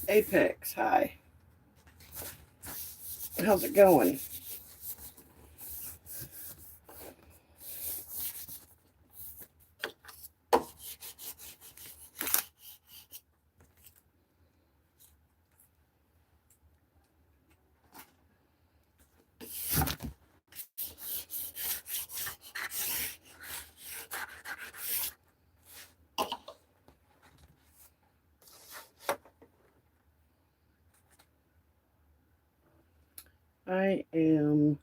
Apex, hi. How's it going? I am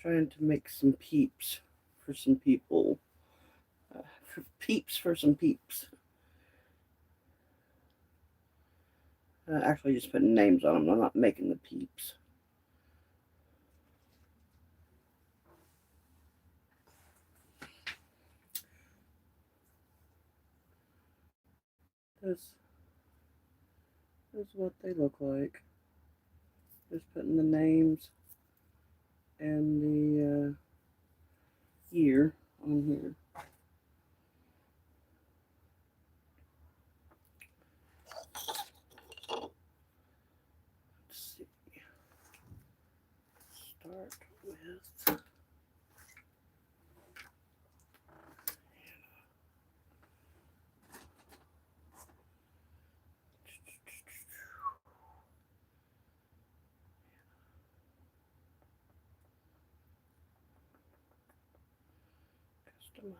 trying to make some peeps for some people. Peeps for some peeps. Actually, just putting names on them. I'm not making the peeps. This is what they look like. Just putting the names and the year on here. Let's see. Start with customize.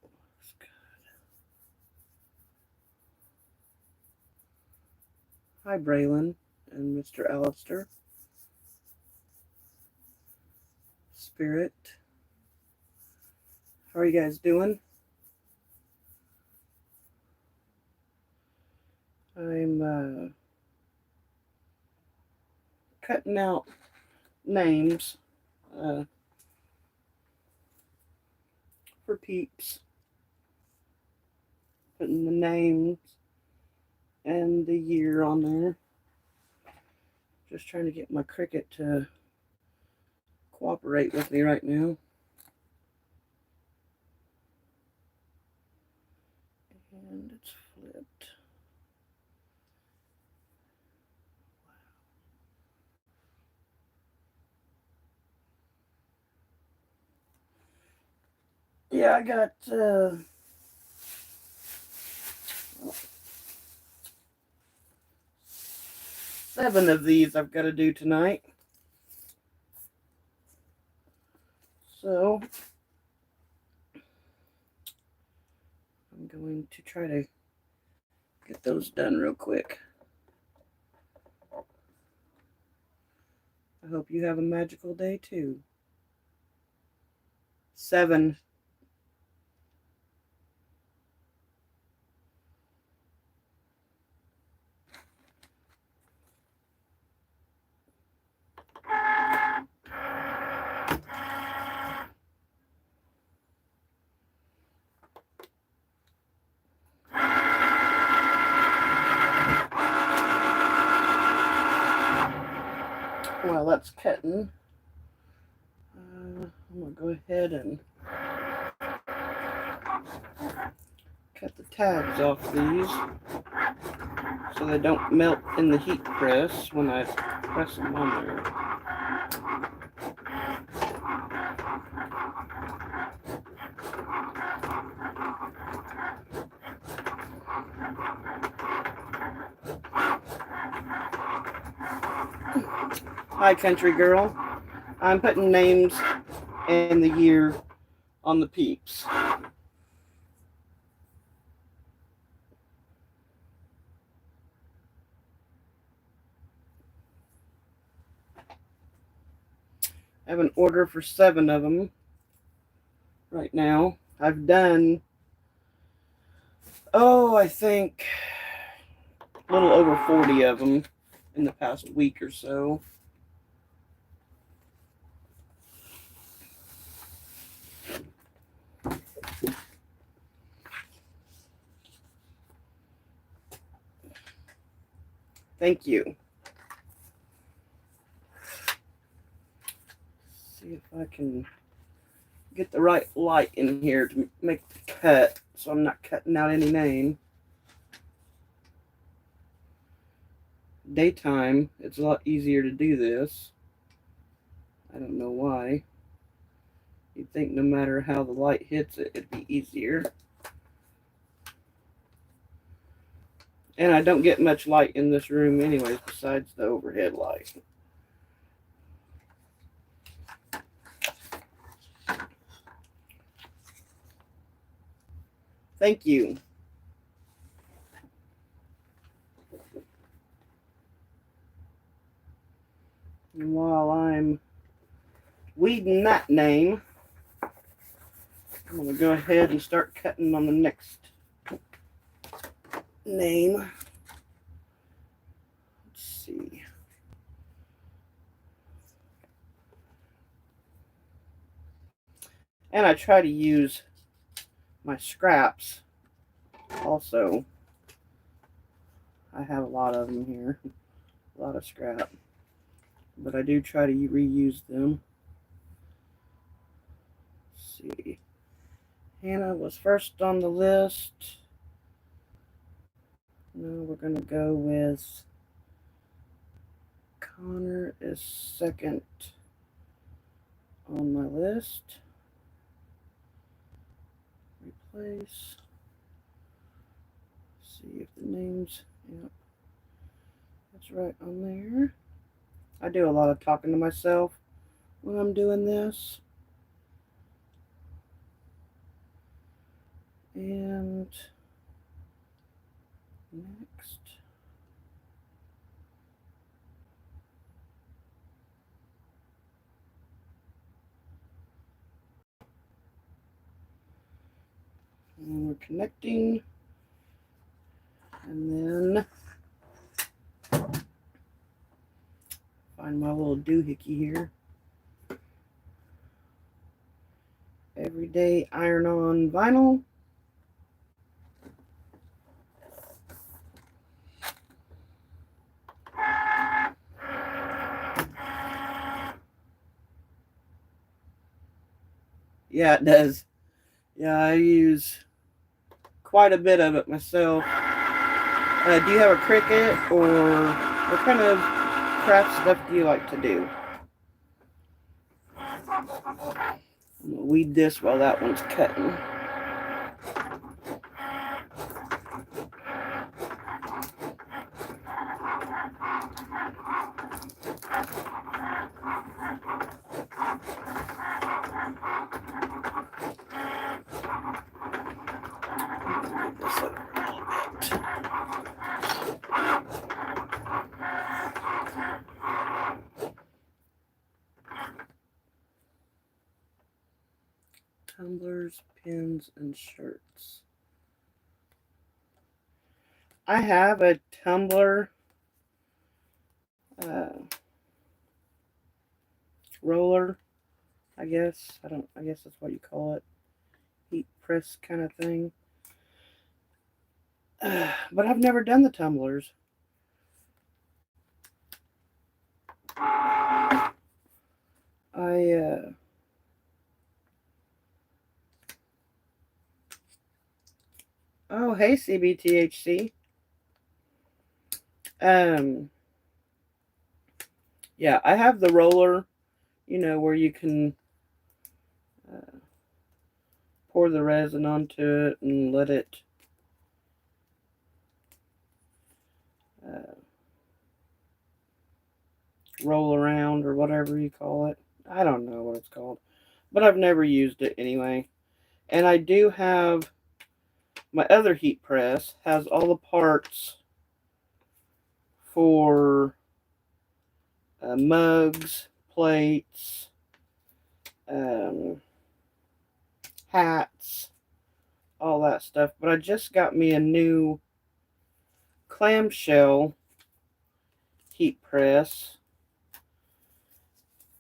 Looks good. Hi, Braylon and Mr. Alistair. Spirit. How are you guys doing? I'm cutting out names for peeps. Putting the names and the year on there. Just trying to get my Cricut to cooperate with me right now. And it's flipped. Yeah, I got 7 of these I've got to do tonight. So I'm going to try to get those done real quick. I hope you have a magical day too. 7. While that's cutting, I'm going to go ahead and cut the tabs off these so they don't melt in the heat press when I press them on there. Hi, country girl. I'm putting names and the year on the peeps. I have an order for 7 of them right now. I've done, I think a little over 40 of them in the past week or so. Thank you. See if I can get the right light in here to make the cut, so I'm not cutting out any name. Daytime, it's a lot easier to do this. I don't know why. You'd think no matter how the light hits it, it'd be easier. And I don't get much light in this room anyways, besides the overhead light. Thank you. And while I'm weeding that name, I'm going to go ahead and start cutting on the next name. Let's see. And I try to use my scraps also. I have a lot of them here, a lot of scrap, but I do try to reuse them. Let's see. Hannah was first on the list. Now we're going to go with Connor is second on my list. Replace. See if the names, yep, that's right on there. I do a lot of talking to myself when I'm doing this. And next. And we're connecting. And then find my little doohickey here. Everyday iron-on vinyl. Yeah, it does. Yeah, I use quite a bit of it myself. Do you have a Cricut, or what kind of craft stuff do you like to do? I'm gonna weed this while that one's cutting. Tumblers, pins, and shirts. I have a tumbler roller, I guess. I guess that's what you call it. Heat press kind of thing. But I've never done the tumblers. Oh, hey, CBTHC. Yeah, I have the roller, where you can pour the resin onto it and let it roll around, or whatever you call it. I don't know what it's called, but I've never used it anyway. And I do have my other heat press, has all the parts for mugs, plates, hats, all that stuff. But I just got me a new clamshell heat press,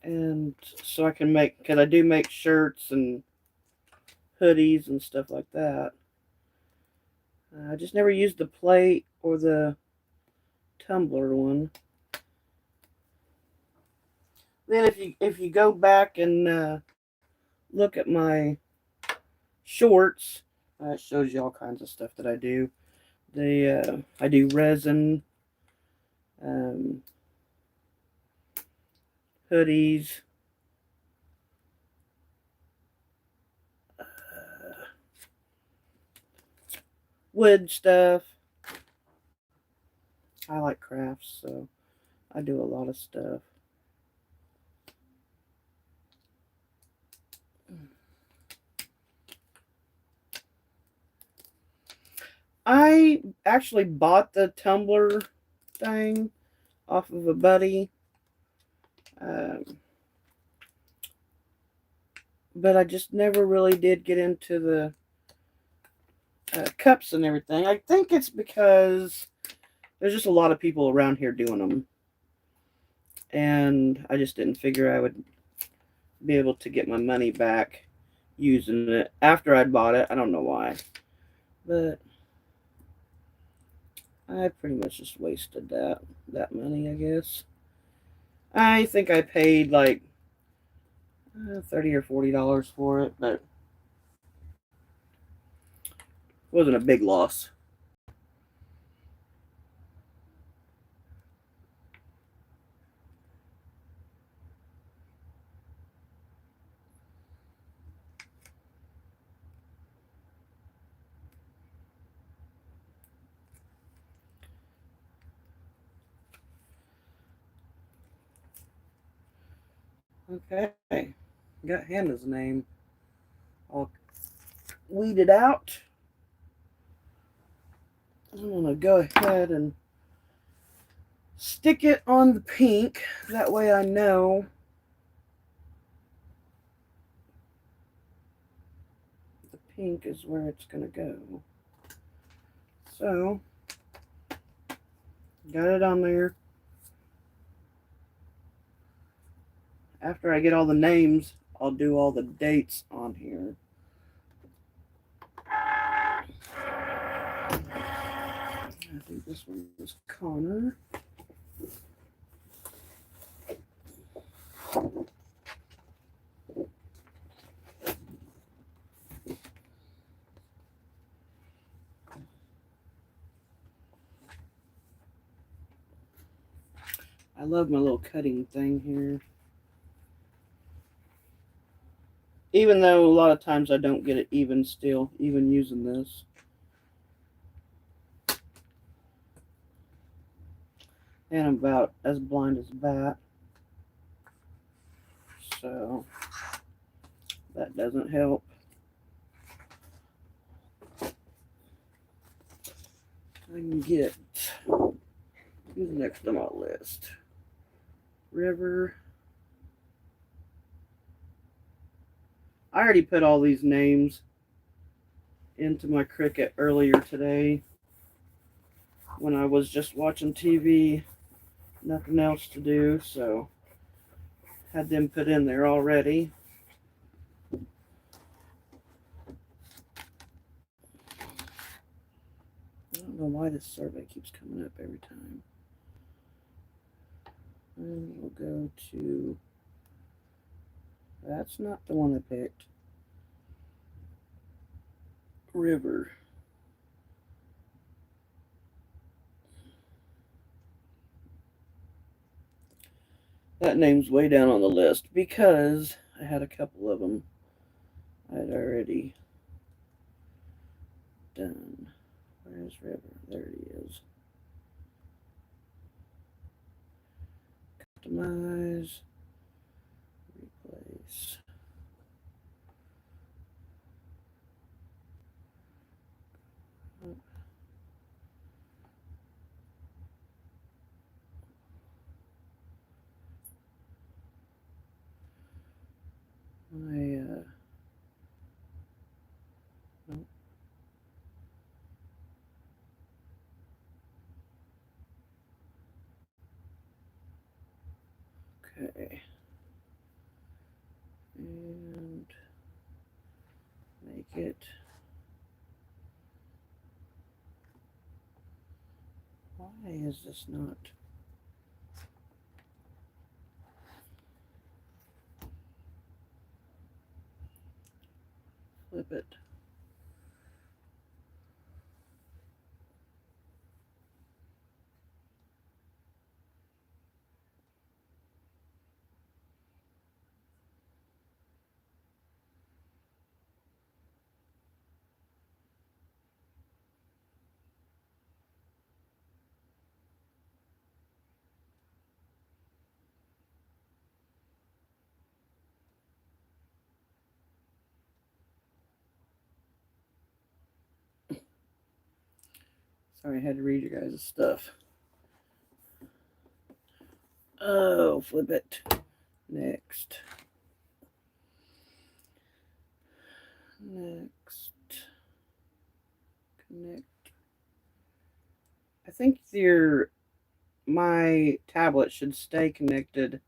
and so I can make, because I do make shirts and hoodies and stuff like that. I just never used the plate or the tumbler one. Then if you go back and look at my shorts, it shows you all kinds of stuff that I do. I do resin, um, hoodies, wood stuff. I like crafts, so I do a lot of stuff. I actually bought the tumbler thing off of a buddy, um, but I just never really did get into the cups and everything. I think it's because there's just a lot of people around here doing them, and I just didn't figure I would be able to get my money back using it after I'd bought it. I don't know why, but I pretty much just wasted that money, I guess. I think I paid like $30 or $40 for it, but it wasn't a big loss. Okay, got Hannah's name all weeded out. I'm gonna go ahead and stick it on the pink. That way I know the pink is where it's gonna go. So, got it on there. After I get all the names, I'll do all the dates on here. I think this one was Connor. I love my little cutting thing here. Even though a lot of times I don't get it even still, even using this. And I'm about as blind as a bat. So that doesn't help. I can get, who's next on my list? River. I already put all these names into my Cricut earlier today when I was just watching TV, nothing else to do, so had them put in there already. I don't know why this survey keeps coming up every time. And we'll go to, that's not the one I picked. River. That name's way down on the list because I had a couple of them I'd already done. Where's River? There he is. Customize. Replace. I nope. Okay. And make it why is this not flip it. Sorry, I had to read your guys' stuff. Oh, flip it. Next. Next. Connect. I think my tablet should stay connected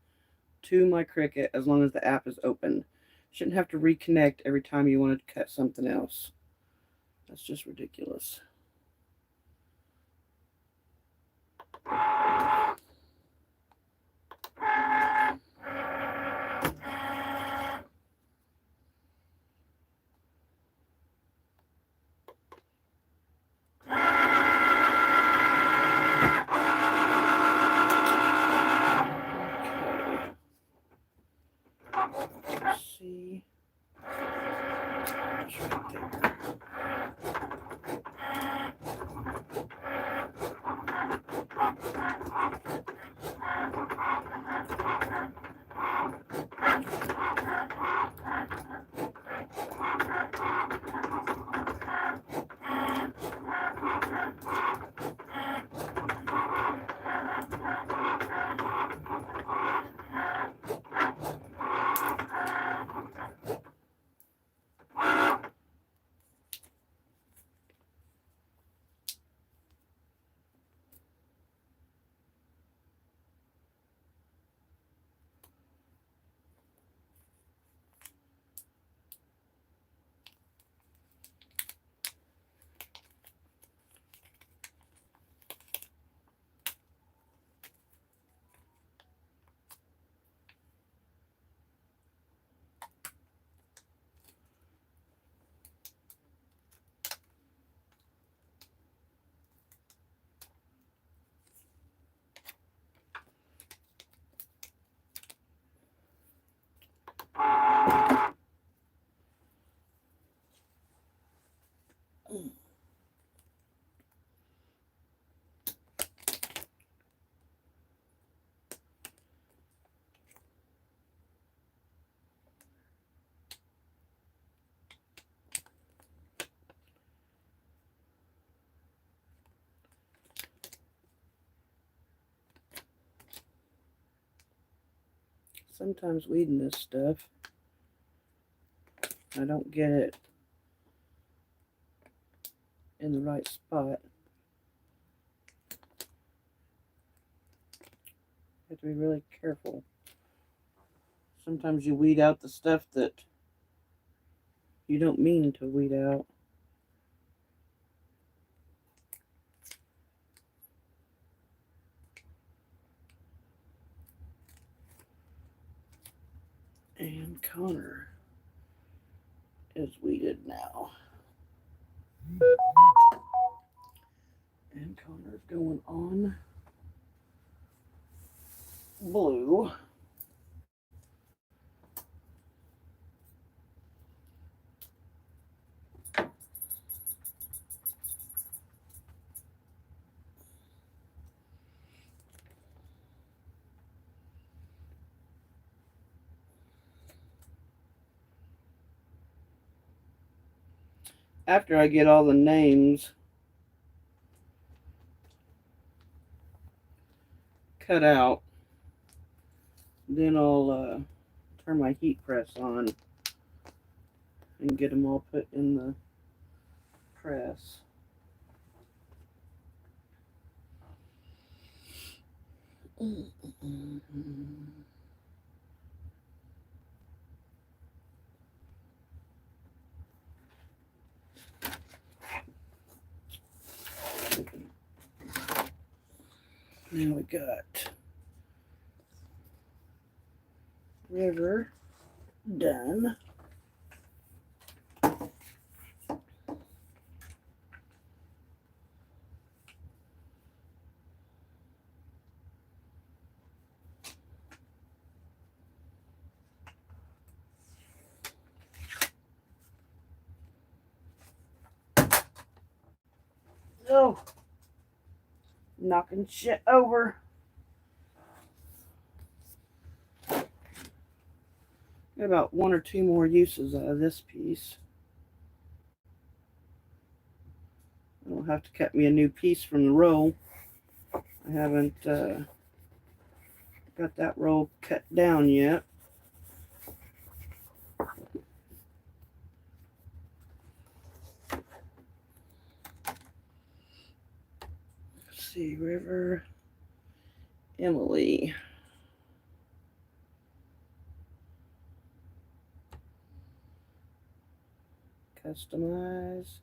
to my Cricut as long as the app is open. Shouldn't have to reconnect every time you want to cut something else. That's just ridiculous. See, it's right there. Sometimes weeding this stuff, I don't get it in the right spot. You have to be really careful. Sometimes you weed out the stuff that you don't mean to weed out. And Connor is weeded now. And Connor's going on blue. After I get all the names cut out, then I'll turn my heat press on and get them all put in the press. Now we got river done. Oh, knocking shit over. Got about 1 or 2 more uses out of this piece. I'll have to cut me a new piece from the roll. I haven't got that roll cut down yet. Let's see, River, Emily. Customize,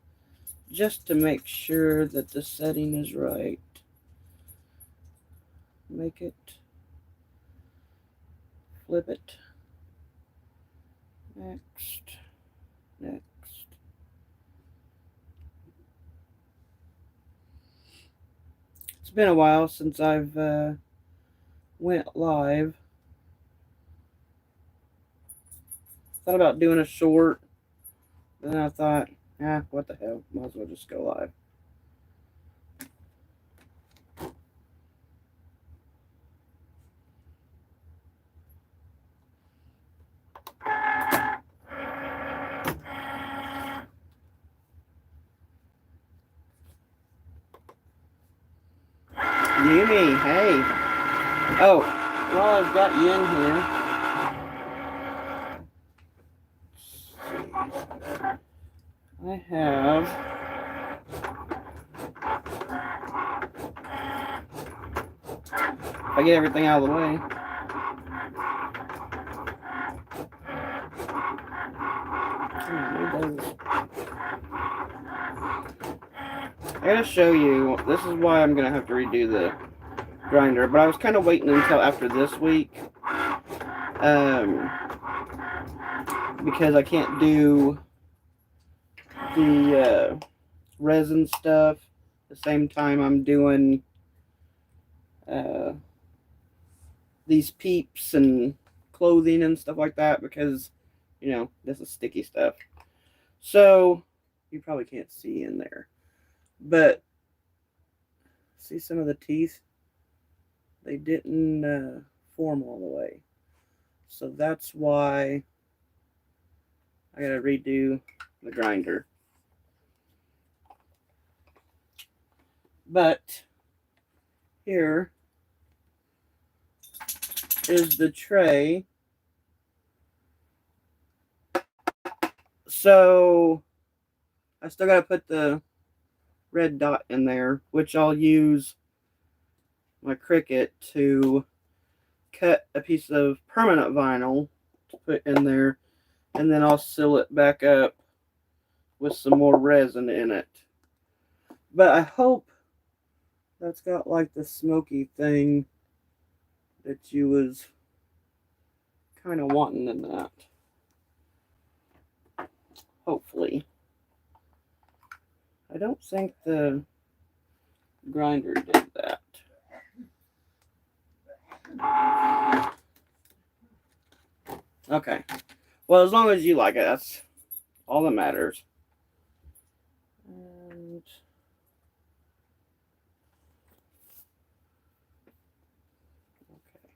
just to make sure that the setting is right. Make it, flip it, next, next. It's been a while since I've went live. Thought about doing a short, then I thought, what the hell, might as well just go live. Yumi, hey. Oh, well, I've got you in here. I have if I get everything out of the way. I gotta show you, this is why I'm gonna have to redo the grinder, but I was kind of waiting until after this week, because I can't do the resin stuff the same time I'm doing these peeps and clothing and stuff like that, because you know this is sticky stuff. So you probably can't see in there, but see some of the teeth, they didn't form all the way, so that's why I gotta redo the grinder. But here is the tray. So I still gotta put the red dot in there, which I'll use my Cricut to cut a piece of permanent vinyl to put in there, and then I'll seal it back up with some more resin in it. But I hope that's got like the smoky thing that you was kind of wanting in that. Hopefully. I don't think the grinder did that. Okay. Well, as long as you like it, that's all that matters. And okay.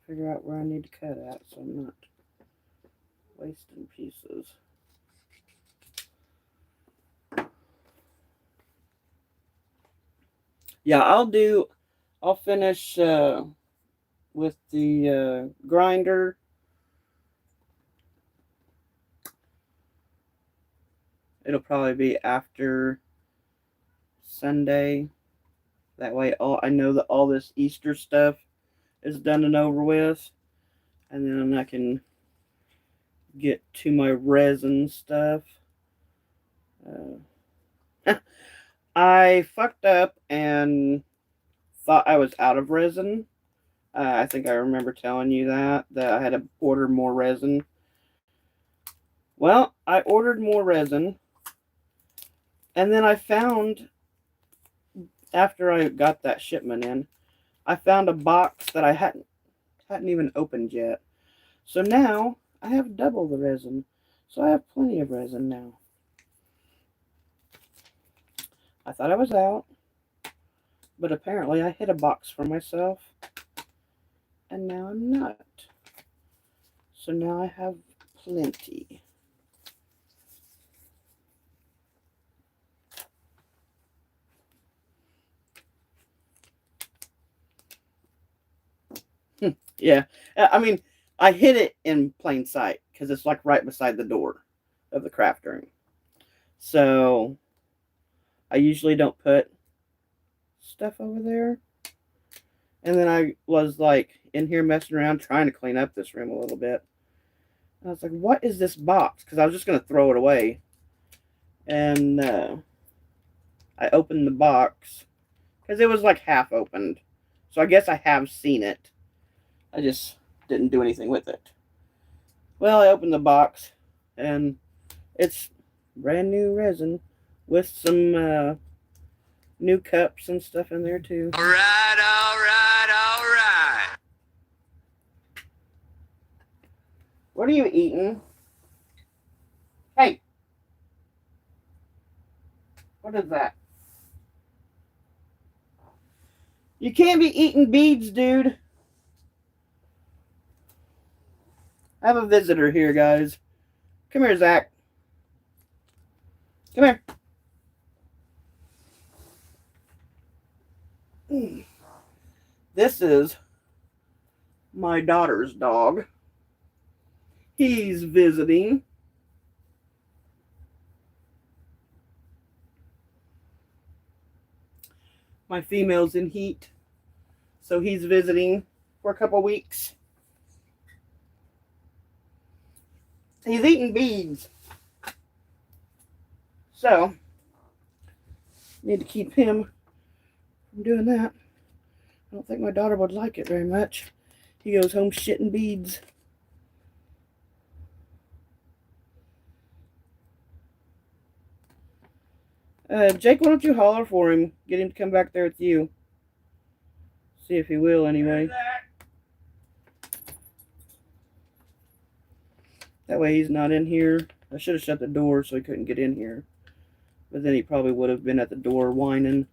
Figure out where I need to cut at so I'm not wasting pieces. Yeah, I'll finish with the grinder. It'll probably be after Sunday. That way I know that all this Easter stuff is done and over with. And then I can get to my resin stuff. I fucked up and thought I was out of resin. I think I remember telling you that I had to order more resin. Well, I ordered more resin, and then I found, after I got that shipment in, I found a box that I hadn't even opened yet. So now I have double the resin. So I have plenty of resin now. I thought I was out, but apparently I hit a box for myself, and now I'm not. So now I have plenty. Yeah, I mean, I hid it in plain sight because it's like right beside the door of the craft room. So I usually don't put stuff over there. And then I was like in here messing around trying to clean up this room a little bit. And I was like, what is this box? Because I was just going to throw it away. And I opened the box because it was like half opened. So I guess I have seen it. I just didn't do anything with it. Well, I opened the box and it's brand new resin with some new cups and stuff in there too. All right, all right, all right. What are you eating? Hey, what is that? You can't be eating beads, dude. I have a visitor here, guys. Come here, Zach. Come here. This is my daughter's dog. He's visiting. My female's in heat, so he's visiting for a couple weeks. He's eating beads. So, need to keep him from doing that. I don't think my daughter would like it very much. He goes home shitting beads. Jake, why don't you holler for him? Get him to come back there with you. See if he will, anyway. That way he's not in here. I should have shut the door so he couldn't get in here. But then he probably would have been at the door whining.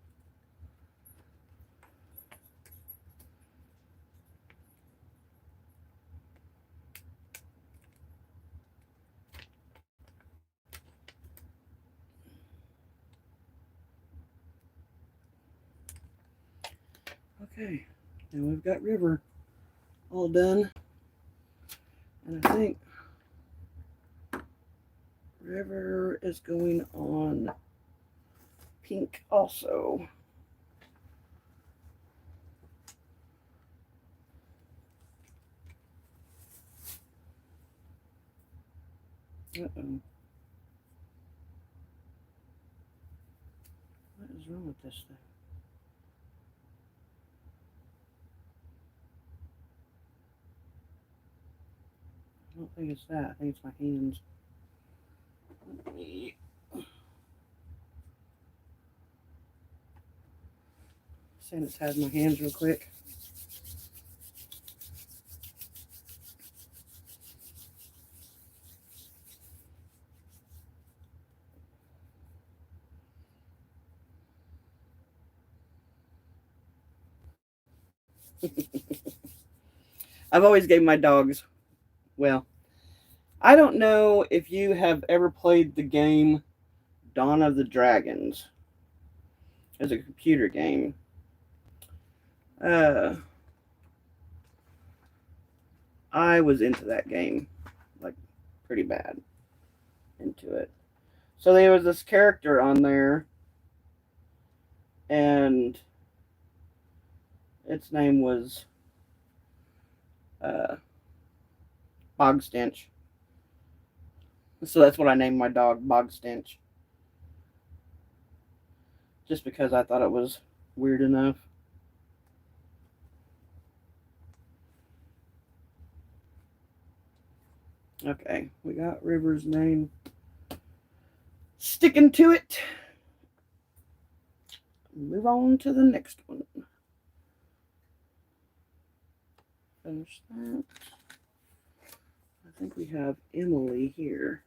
Okay, now we've got River all done. And I think River is going on pink also. Uh-oh. What is wrong with this thing? I don't think it's that. I think it's my hands. Let me sanitize my hands real quick. I've always gave my dogs, well, I don't know if you have ever played the game Dawn of the Dragons. It's a computer game. I was into that game, like, pretty bad into it. So there was this character on there, and its name was Bog Stench. So that's what I named my dog, Bog Stench. Just because I thought it was weird enough. Okay, we got River's name. Sticking to it. Move on to the next one. Finish that. I think we have Emily here.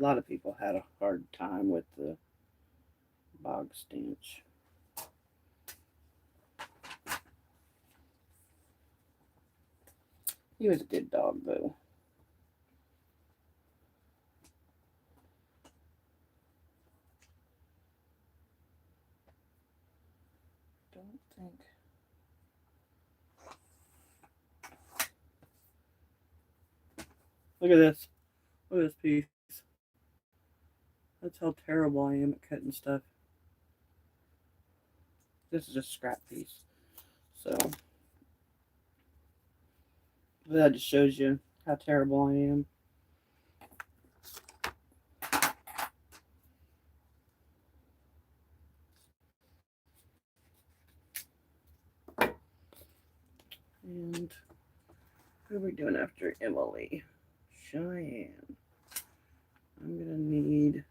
lot of people had a hard time with the bog stench. He was a good dog, though. Don't think. Look at this. Look at this piece. That's how terrible I am at cutting stuff. This is just a scrap piece. So that just shows you how terrible I am. And what are we doing after Emily? Cheyenne. I'm gonna need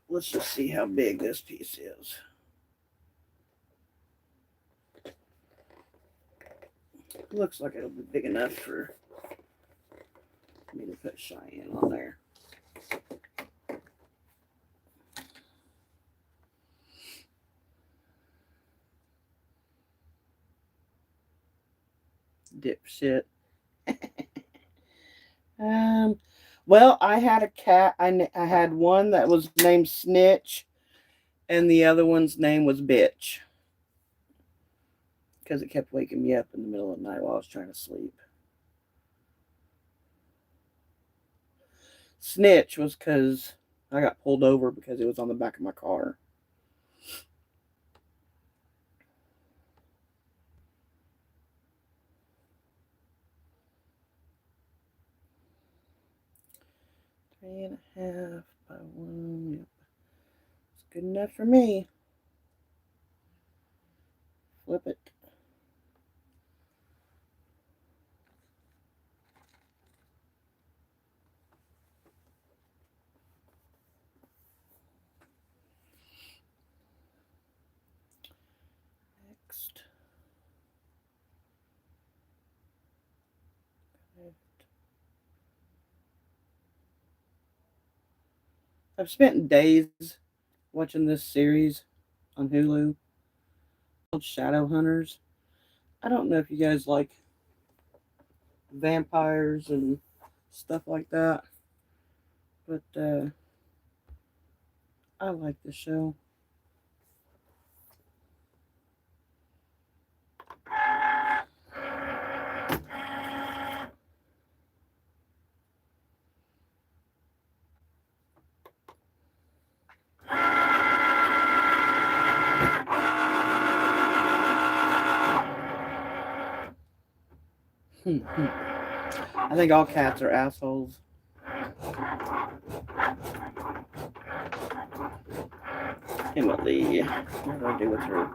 let's just see how big this piece is. Looks like it'll be big enough for me to put Cheyenne on there. Dipshit. Well, I had a cat. I had one that was named Snitch, and the other one's name was Bitch. Because it kept waking me up in the middle of the night while I was trying to sleep. Snitch was because I got pulled over because it was on the back of my car. Three and a half by 1. Yep. It's good enough for me. Flip it. Next. I've spent days watching this series on Hulu called Shadow Hunters. I don't know if you guys like vampires and stuff like that, but I like the show. I think all cats are assholes. Emily, what do I do with her?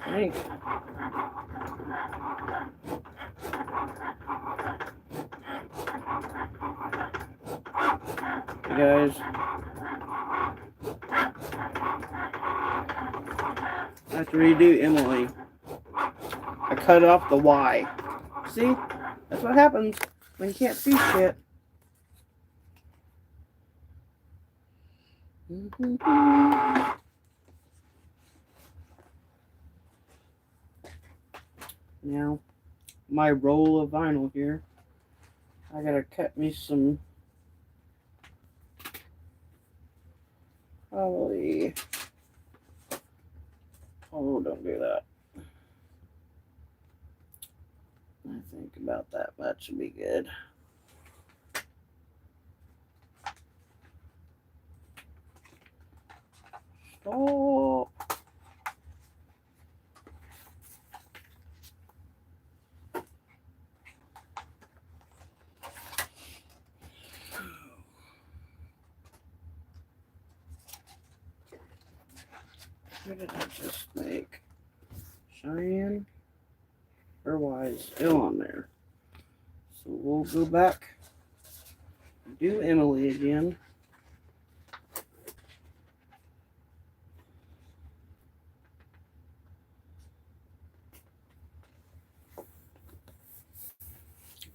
I think. You guys. I have to redo Emily. I cut off the Y. See? That's what happens when you can't see shit. Now, my roll of vinyl here. I gotta cut me some. Probably. Oh, don't do that. I think about that much would be good. Stop. What did I just make? Cheyenne? Her Y is still on there. So we'll go back. Do Emily again.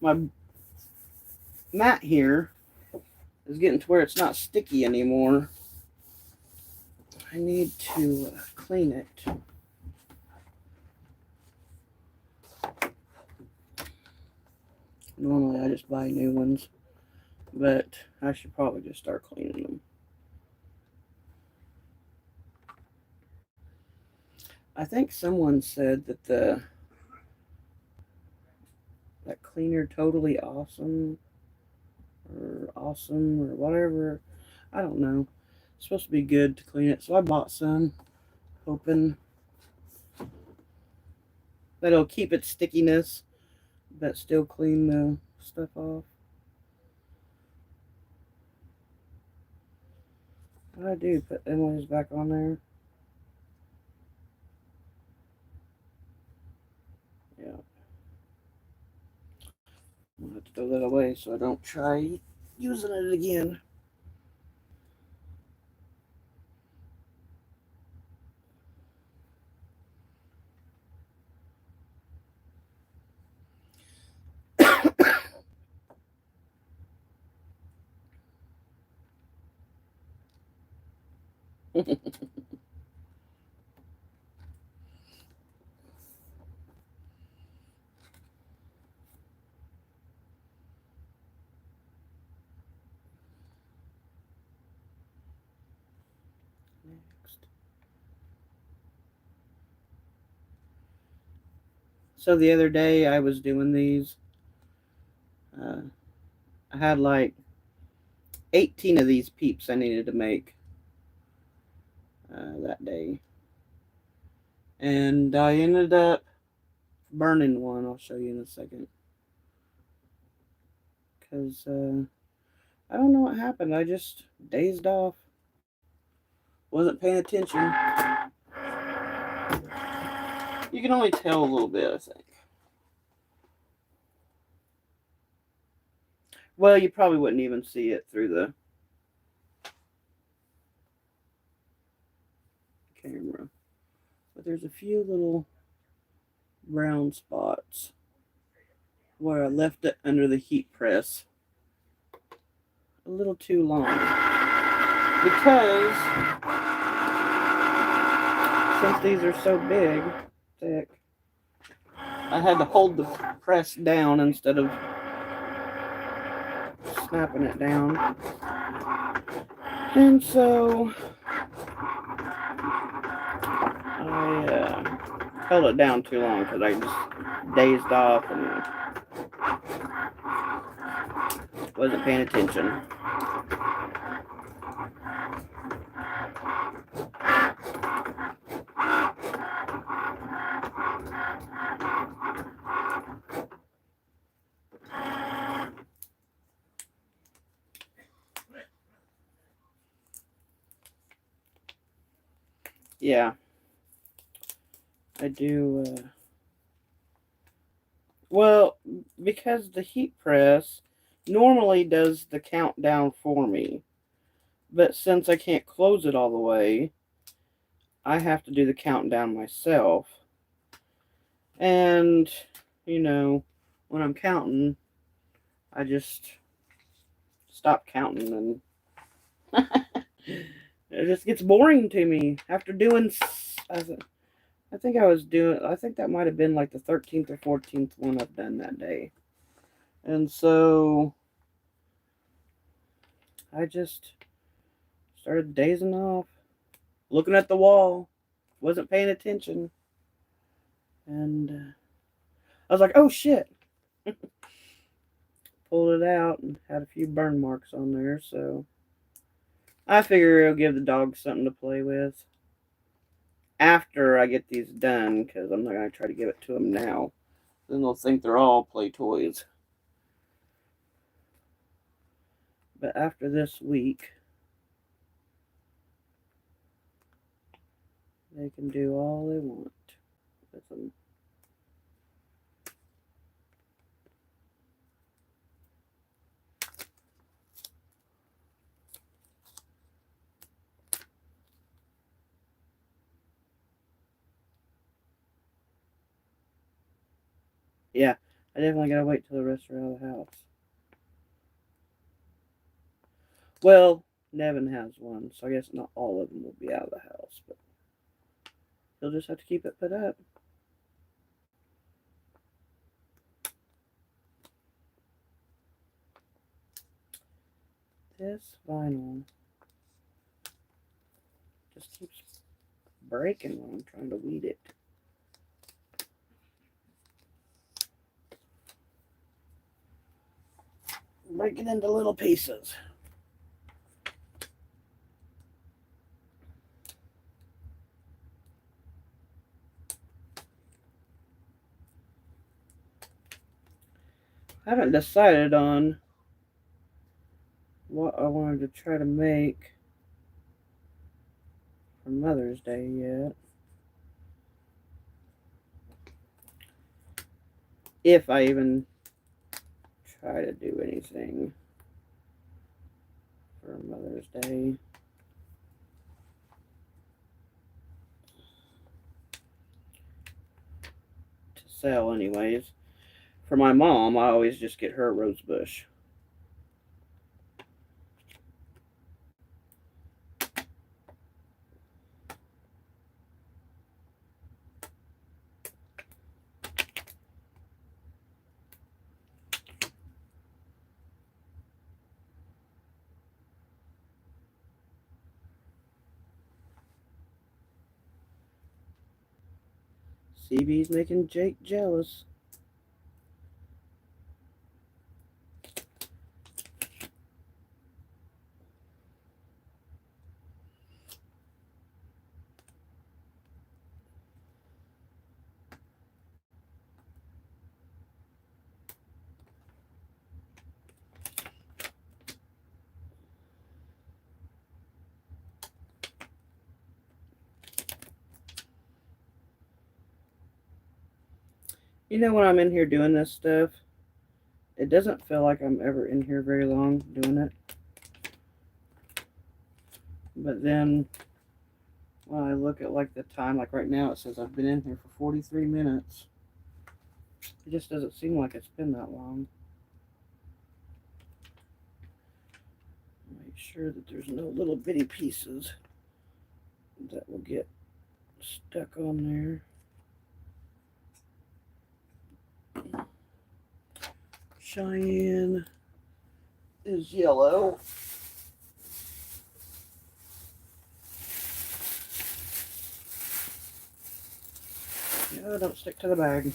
my mat here is getting to where it's not sticky anymore. I need to clean it. Normally I just buy new ones, but I should probably just start cleaning them. I think someone said that that cleaner totally awesome or whatever. I don't know. It's supposed to be good to clean it, so I bought some, hoping that it'll keep its stickiness, but still clean the stuff off. What I do, put Emily's back on there. Yeah. I'll have to throw that away so I don't try using it again. Next. So the other day I was doing these. Uh, I had like 18 of these peeps I needed to make that day. And I ended up burning one. I'll show you in a second. Because I don't know what happened. I just dazed off. Wasn't paying attention. You can only tell a little bit, I think. Well, you probably wouldn't even see it through the camera. But there's a few little brown spots where I left it under the heat press a little too long. Because since these are so big, thick, I had to hold the press down instead of snapping it down. And so I held it down too long because I just dazed off and wasn't paying attention. Yeah, I do. Well, because the heat press normally does the countdown for me, but since I can't close it all the way, I have to do the countdown myself. And, you know, when I'm counting, I just stop counting and it just gets boring to me after doing. I think that might have been like the 13th or 14th one I've done that day. And so I just started dazing off, looking at the wall, wasn't paying attention. And I was like, oh shit. Pulled it out and had a few burn marks on there. So I figure it'll give the dog something to play with after I get these done, because I'm not going to try to give it to them now. Then they'll think they're all play toys. But after this week, they can do all they want with them. Yeah, I definitely gotta wait till the rest are out of the house. Well, Nevin has one, so I guess not all of them will be out of the house, but he'll just have to keep it put up. This vinyl just keeps breaking when I'm trying to weed it. Break it into little pieces. I haven't decided on what I wanted to try to make for Mother's Day yet. If I even try to do anything for Mother's Day. To sell, anyways. For my mom, I always just get her a rose bush. CB's making Jake jealous. You know, when I'm in here doing this stuff, it doesn't feel like I'm ever in here very long doing it. But then when I look at like the time, like right now it says I've been in here for 43 minutes. It just doesn't seem like it's been that long. Make sure that there's no little bitty pieces that will get stuck on there. Cheyenne is yellow. No, don't stick to the bag.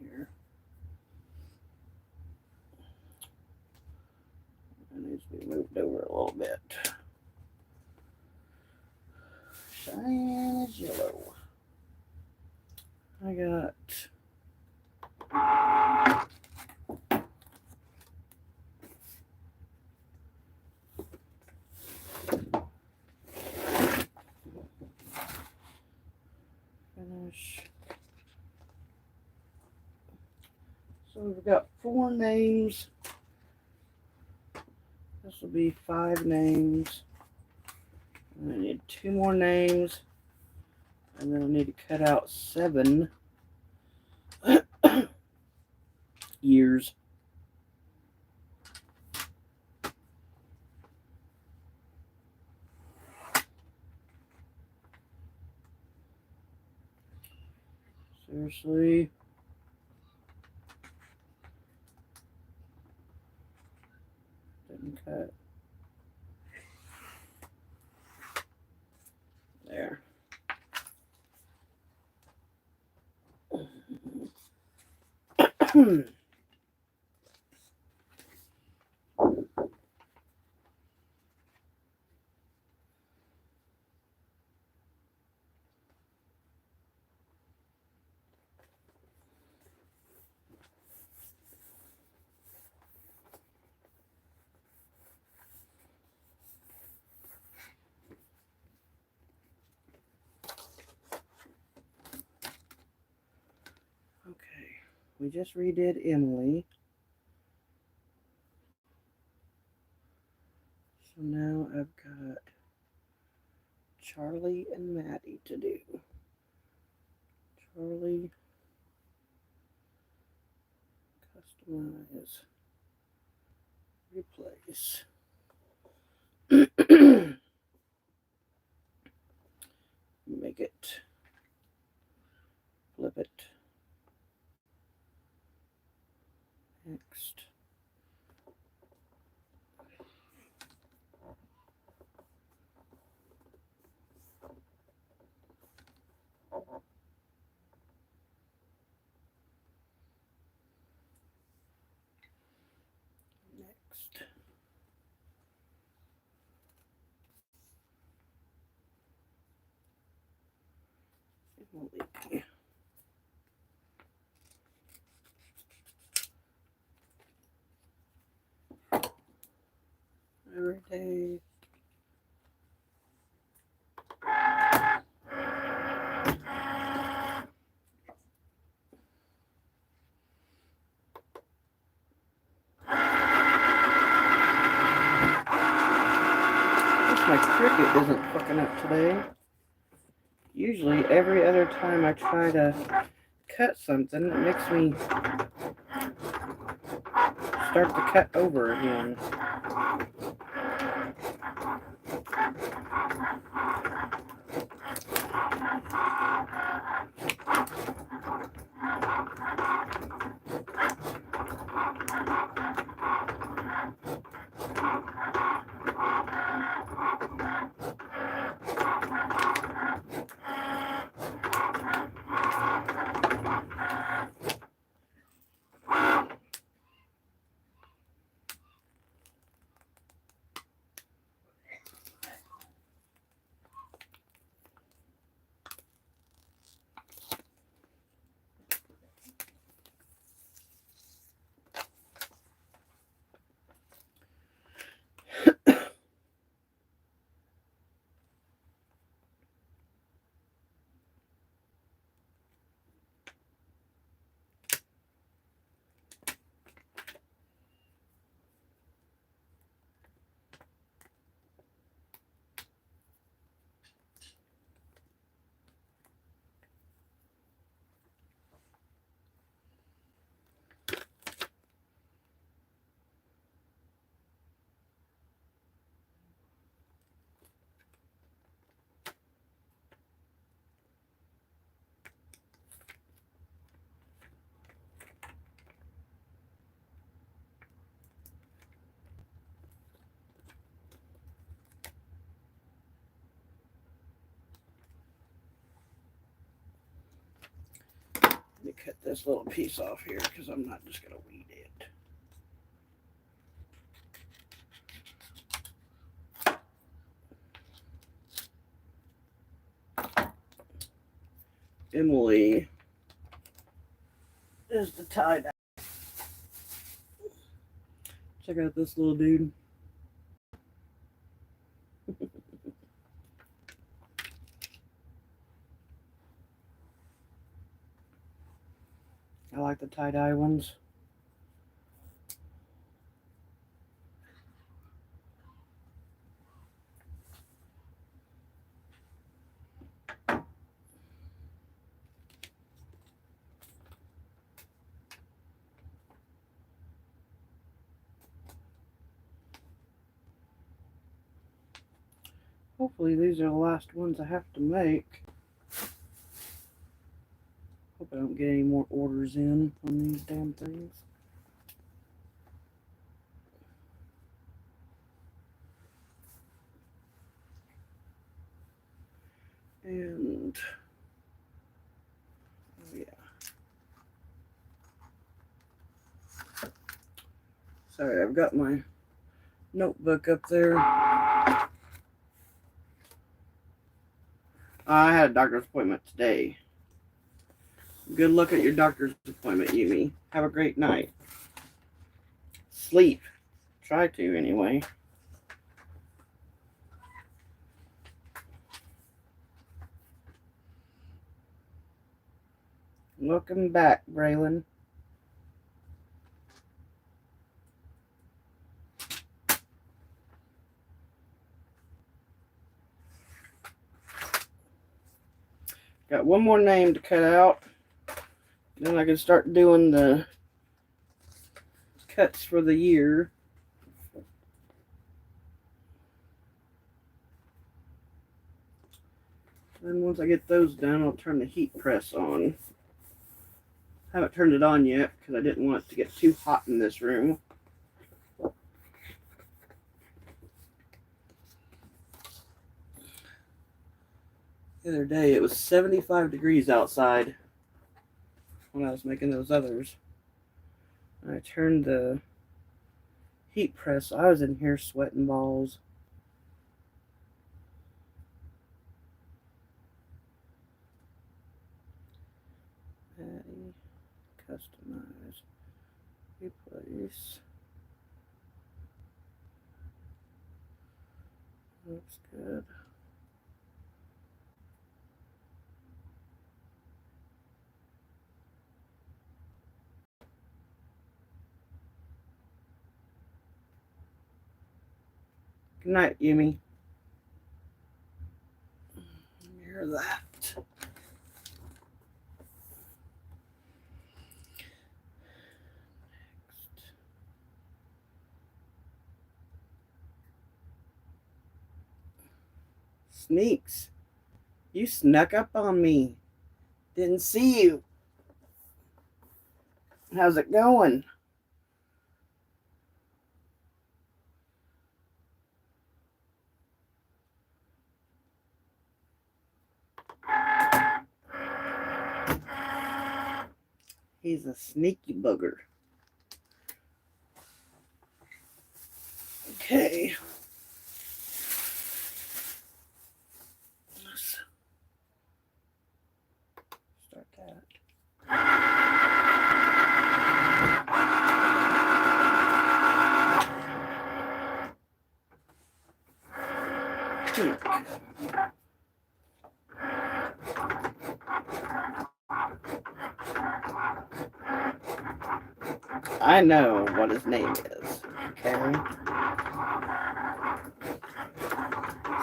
Here. It needs to be moved over a little bit. Cheyenne is yellow. I got finish. So we've got 4 names. This will be 5 names. And I need 2 more names. And then I need to cut out 7 years. Seriously. Didn't cut. There. we just redid Emily. So now I've got Charlie and Maddie to do. Charlie, customize, replace. Make it, flip it, next. Next. Emily. Every day. My Cricut isn't fucking up today. Usually every other time I try to cut something, it makes me start the cut over again. Let me cut this little piece off here because I'm not just going to weed it. Emily is the tie-dye. Check out this little dude. I like the tie-dye ones. Hopefully these are the last ones I have to make. Hope I don't get any more orders in on these damn things. And oh yeah. Sorry, I've got my notebook up there. I had a doctor's appointment today. Good luck at your doctor's appointment, Yumi. Have a great night. Sleep. Try to, anyway. Welcome back, Braylon. Got one more name to cut out. Then I can start doing the cuts for the year. Then once I get those done, I'll turn the heat press on. I haven't turned it on yet because I didn't want it to get too hot in this room. The other day it was 75 degrees outside when I was making those others. And I turned the heat press. I was in here sweating balls. Patty, customize, replace. Looks good. Good night, Yumi. Hear that. Sneaks, you snuck up on me. Didn't see you. How's it going? He's a sneaky bugger. Okay. Let's start that. I know what his name is. Okay.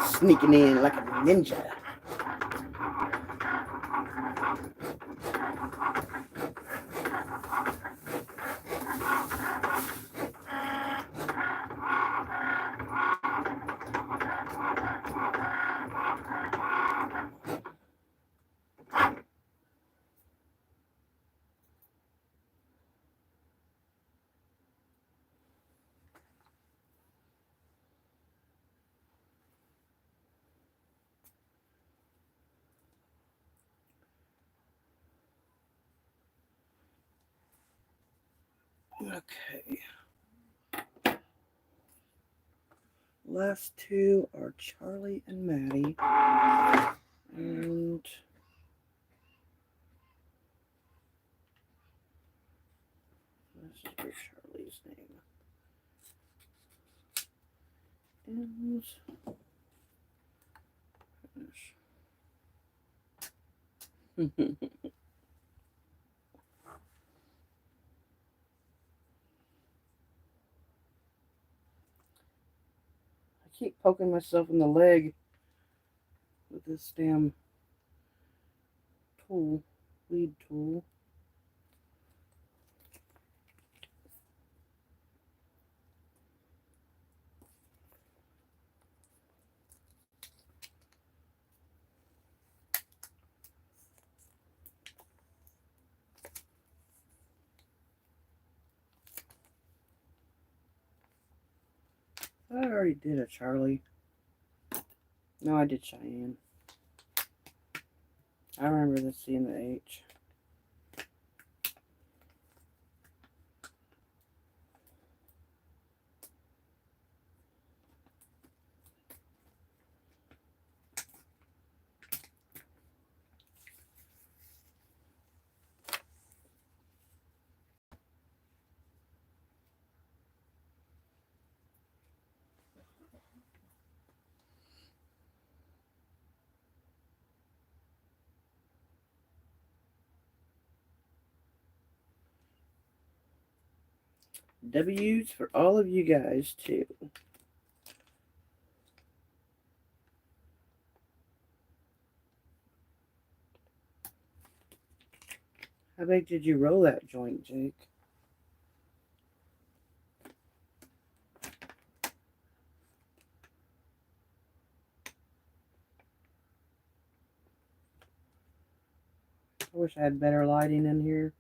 Sneaking in like a ninja. Okay. Last two are Charlie and Maddie. And this is for Charlie's name. And finish. I keep poking myself in the leg with this damn tool, lead tool. I already did a Charlie. No, I did Cheyenne. I remember the C and the H. W's for all of you guys, too. How big did you roll that joint, Jake? I wish I had better lighting in here.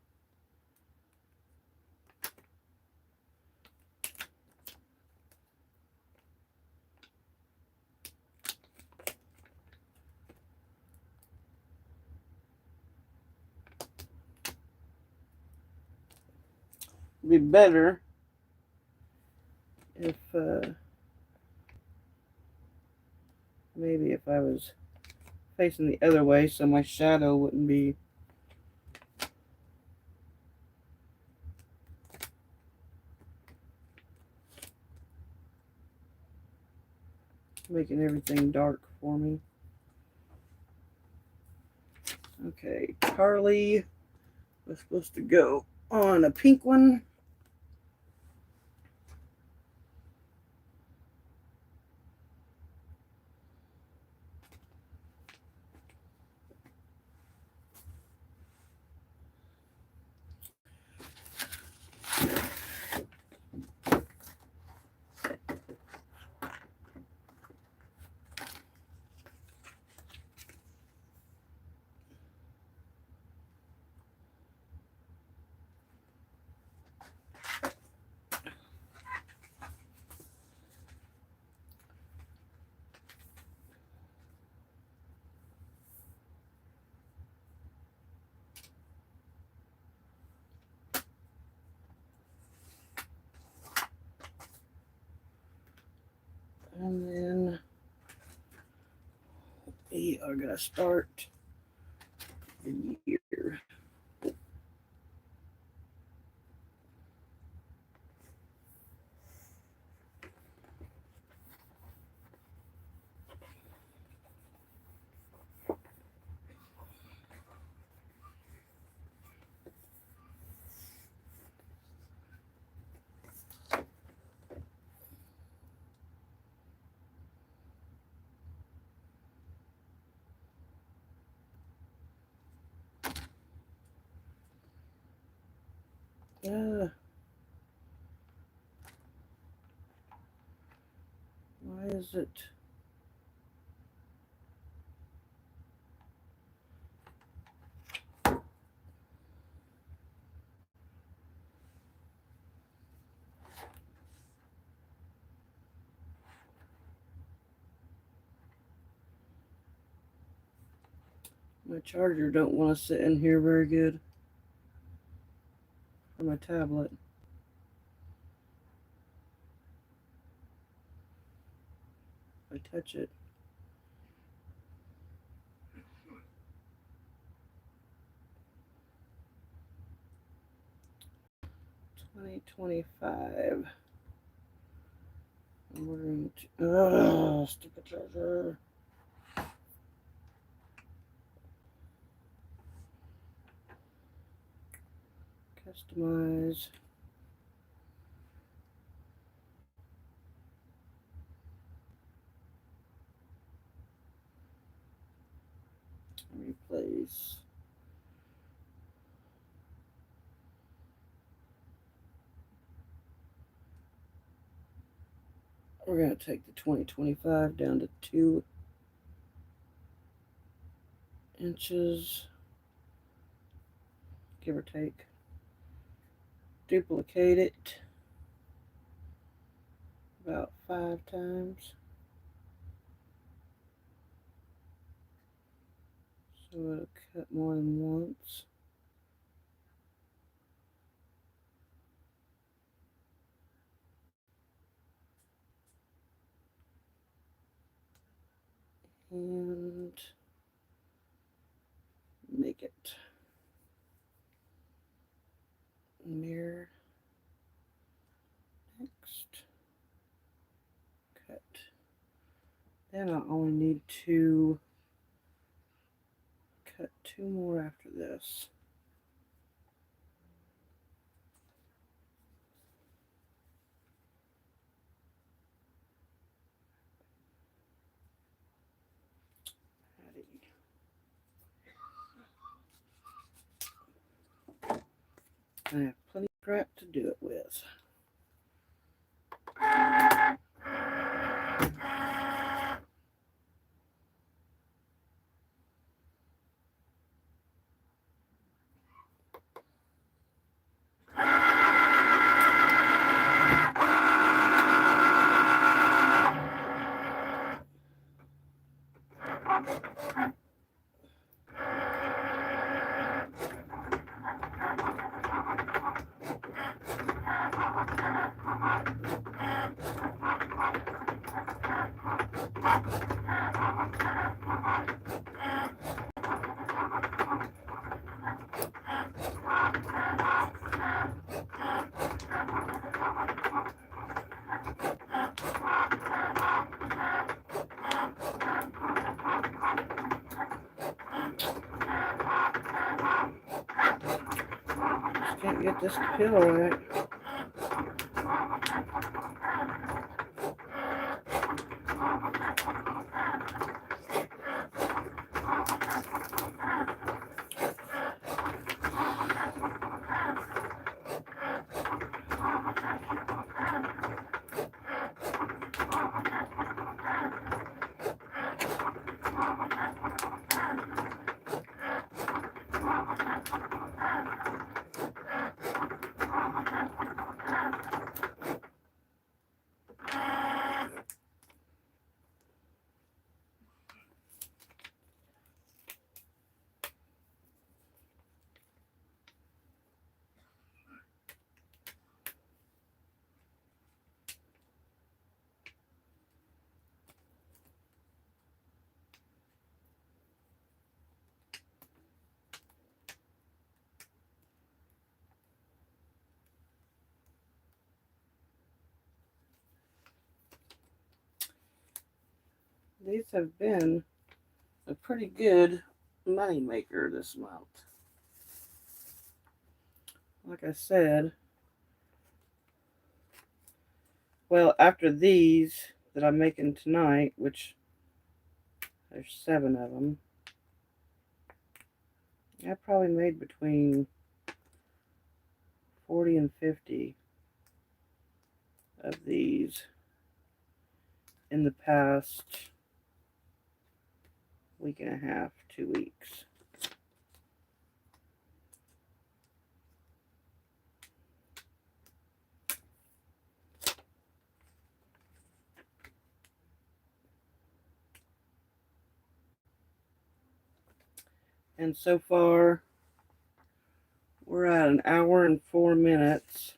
It'd be better if maybe if I was facing the other way so my shadow wouldn't be making everything dark for me. Okay, Carly was supposed to go on a pink one. And then we are going to start the year. Why is it? My charger don't want to sit in here very good for my tablet. If I touch it. $20.25. I'm ordering. Stupid charger. Customize. Replace. We're going to take the 2025 down to 2 inches, give or take. Duplicate it about 5 times. So it'll cut more than once. And make it mirror. Next. Cut. Then I only need to cut 2 more after this. I have plenty of scrap to do it with. Can't get this to peel right. These have been a pretty good money maker this month. Like I said, well, after these that I'm making tonight, which there's 7 of them, I probably made between 40 and 50 of these in the past week and a half, 2 weeks. And so far, we're at an hour and 4 minutes.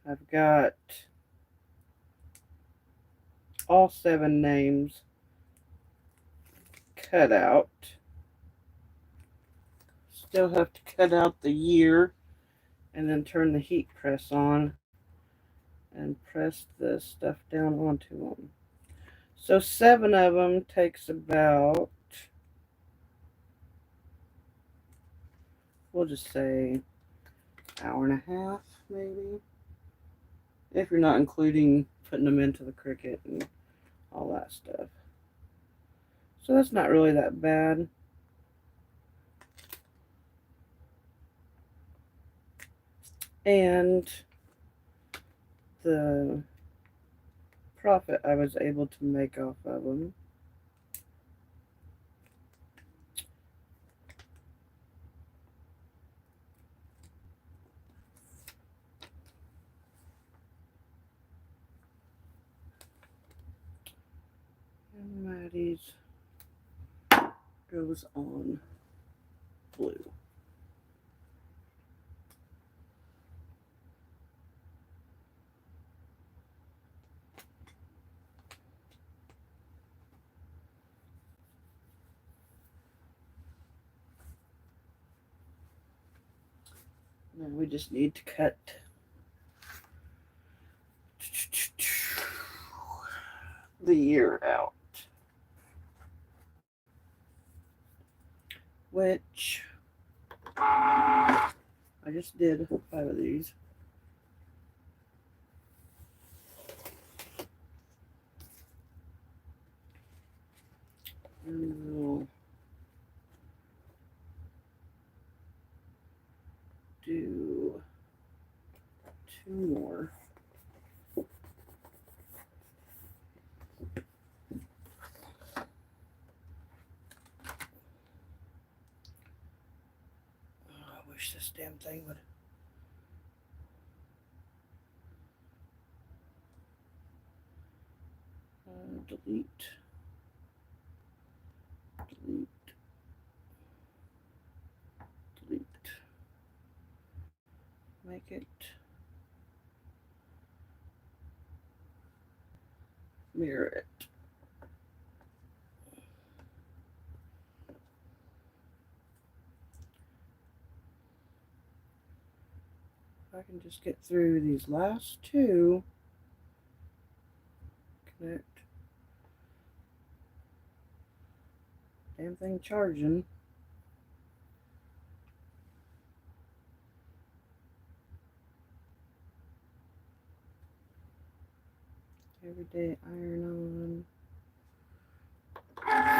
I've got all 7 names cut out. Still have to cut out the year and then turn the heat press on and press the stuff down onto them. So 7 of them takes about, we'll just say, hour and a half maybe, if you're not including putting them into the Cricut and all that stuff. So that's not really that bad. And the profit I was able to make off of them and Maddie's goes on blue. Now we just need to cut the year out, which I just did 5 of these. And we'll this damn thing would. Delete. Delete. Delete. Make it mirror it. If I can just get through these last two, connect. Damn thing charging. Everyday iron on.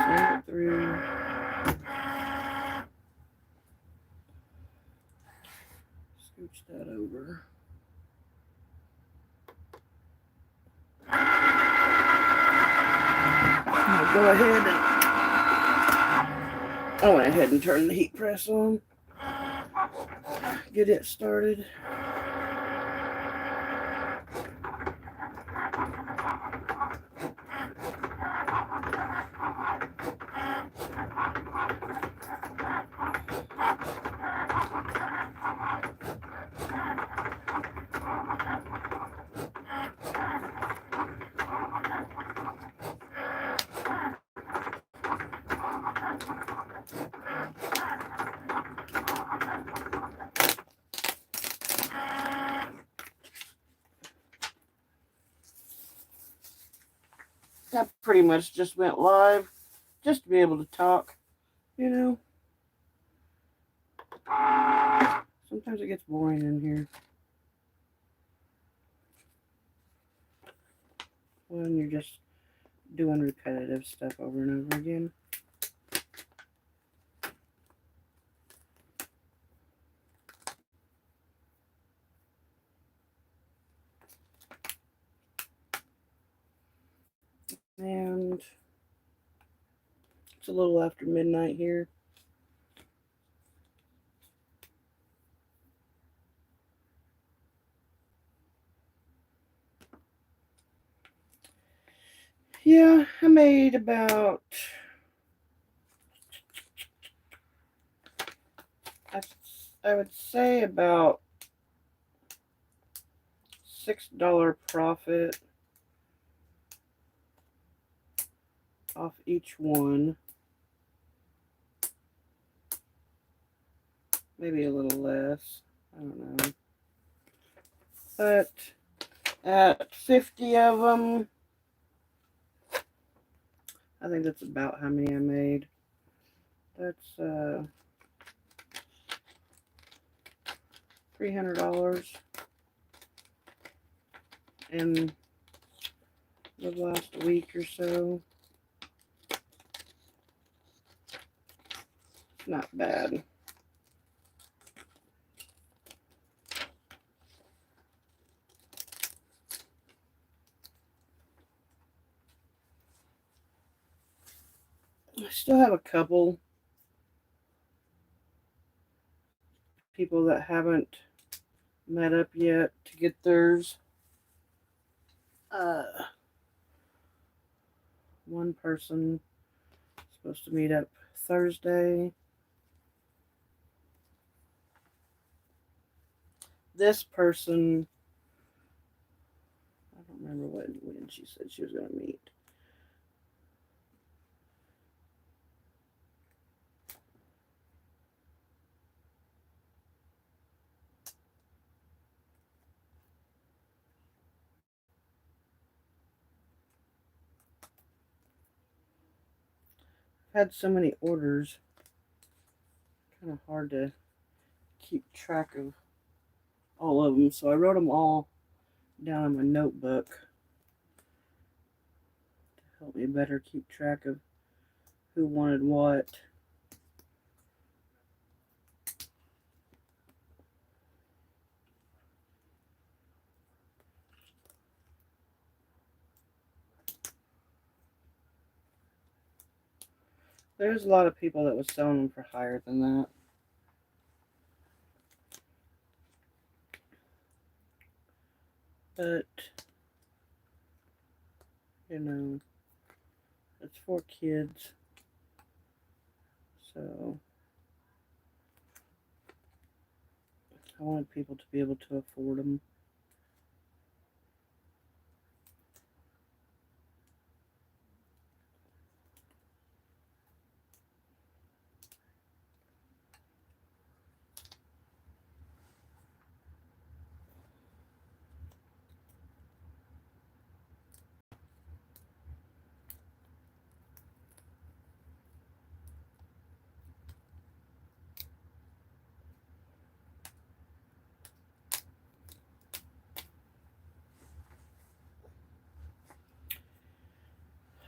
Send it through. Scooch that over. I'll go ahead and I went ahead and turned the heat press on. Get it started. I pretty much just went live just to be able to talk, you know. Sometimes it gets boring in here when you're just doing repetitive stuff over and over again. And it's a little after midnight here. Yeah, I made about, I would say about $6 profit off each one. Maybe a little less. I don't know. But at 50 of them, I think that's about how many I made. That's $300 in the last week or so. Not bad. I still have a couple people that haven't met up yet to get theirs. One person is supposed to meet up Thursday. This person, I don't remember when she said she was going to meet. I've had so many orders, kind of hard to keep track of all of them, so I wrote them all down in my notebook to help me better keep track of who wanted what. There's a lot of people that was selling them for higher than that. But, you know, it's for kids. So, I wanted people to be able to afford them.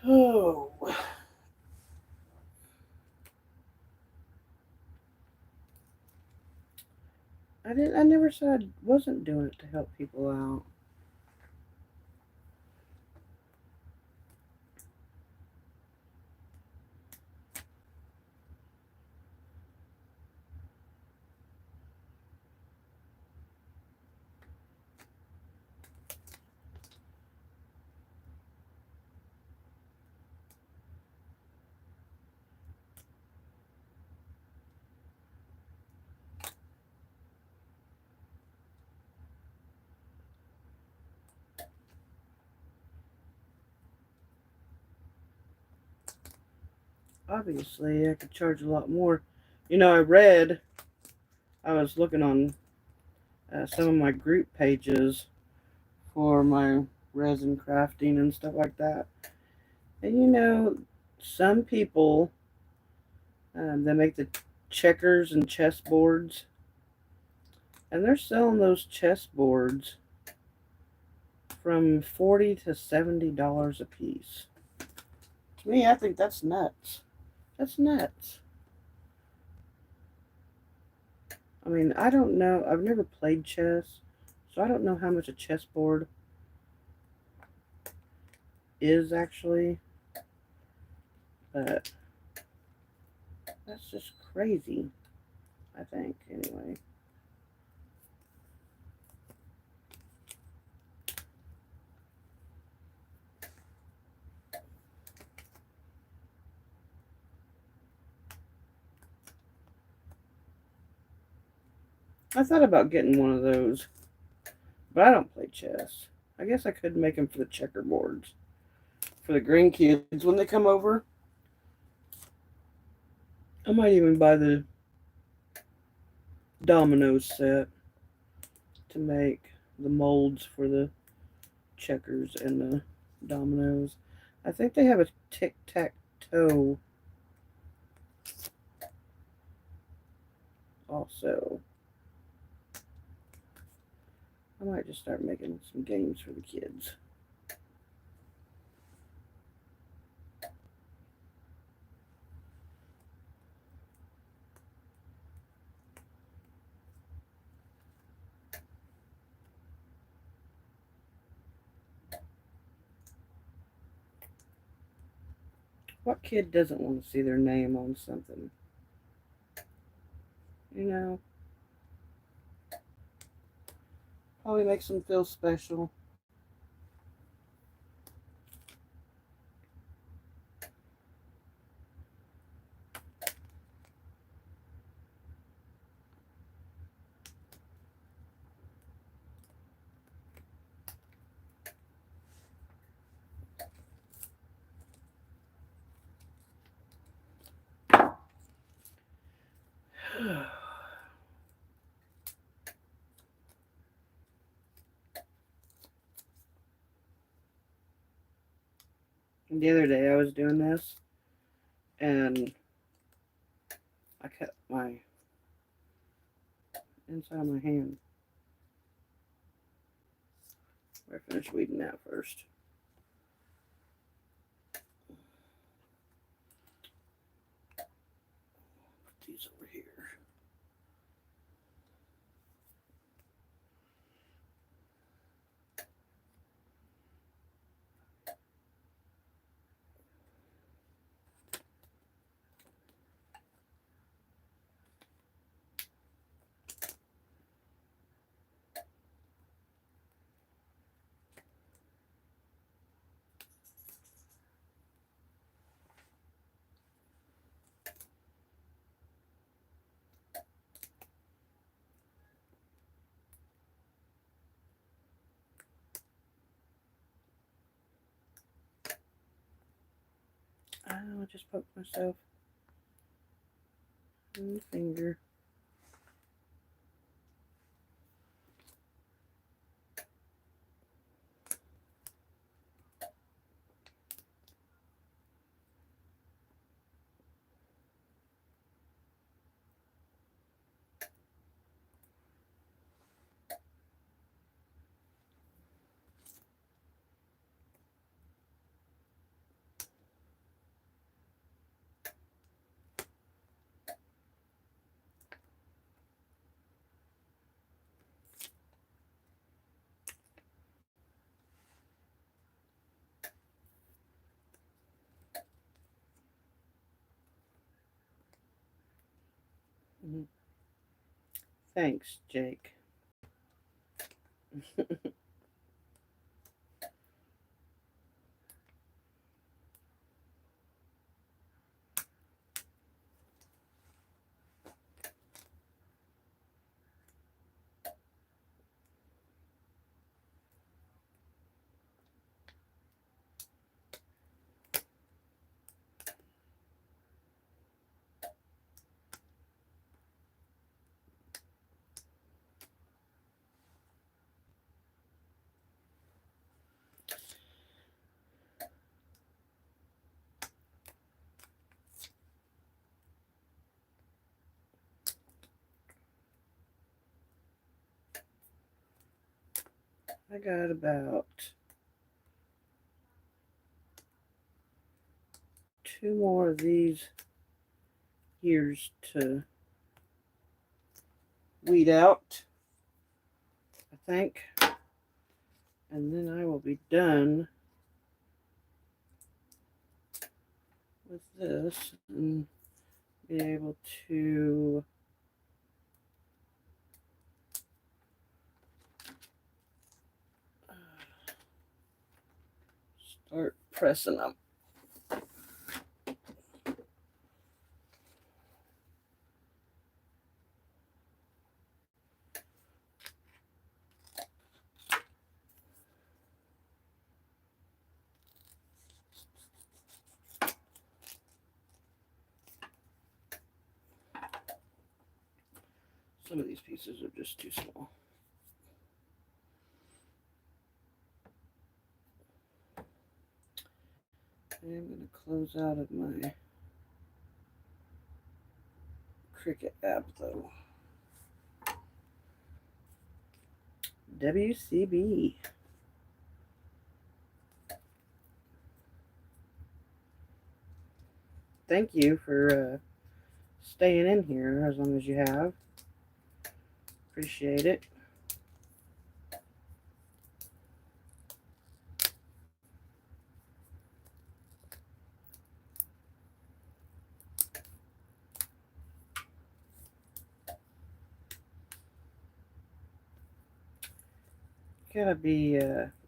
Oh, I didn't. I never said I wasn't doing it to help people out. Obviously, I could charge a lot more. You know, I was looking on some of my group pages for my resin crafting and stuff like that. And you know, some people they make the checkers and chessboards, and they're selling those chessboards from $40 to $70 a piece. To me, I think that's nuts. That's nuts. I mean, I don't know. I've never played chess, so I don't know how much a chessboard is actually, but that's just crazy, I think, anyway. I thought about getting one of those, but I don't play chess. I guess I could make them for the checkerboards. For the grandkids when they come over. I might even buy the dominoes set to make the molds for the checkers and the dominoes. I think they have a tic-tac-toe also. I might just start making some games for the kids. What kid doesn't want to see their name on something? You know, probably makes them feel special. The other day I was doing this and I cut my inside of my hand. I finish weeding that first. Put these over here. I just poked myself in the finger. Thanks, Jake. I got about 2 more of these ears to weed out, I think. And then I will be done with this and be able to start pressing them. Some of these pieces are just too small. I'm going to close out of my Cricut app though. WCB. Thank you for staying in here as long as you have. Appreciate it. Gotta be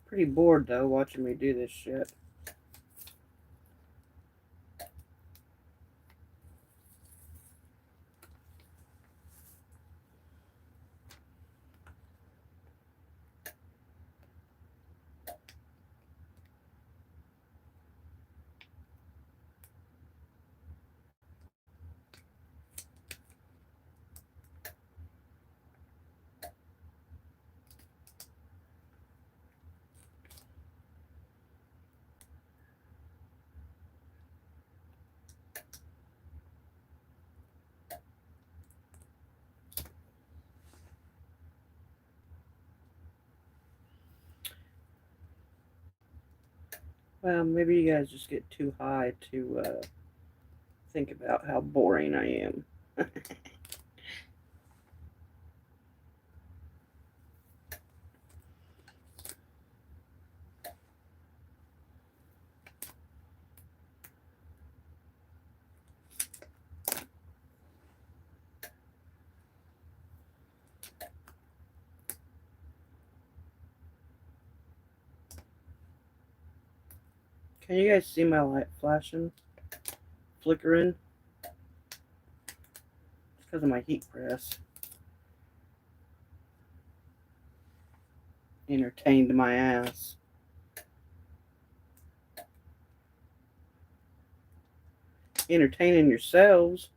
pretty bored though watching me do this shit. Well, maybe you guys just get too high to think about how boring I am. Can you guys see my light flashing, flickering? It's because of my heat press. Entertained my ass. entertaining yourselves.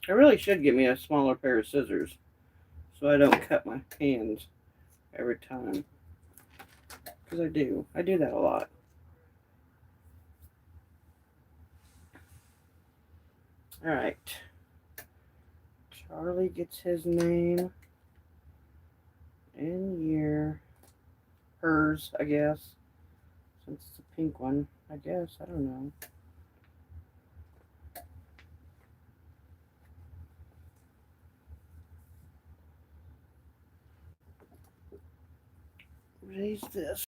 I really should get me a smaller pair of scissors so I don't cut my hands every time. Because I do. I do that a lot. Alright. Charlie gets his name and year. Hers, I guess. Since it's a pink one, I guess. I don't know. Raise this.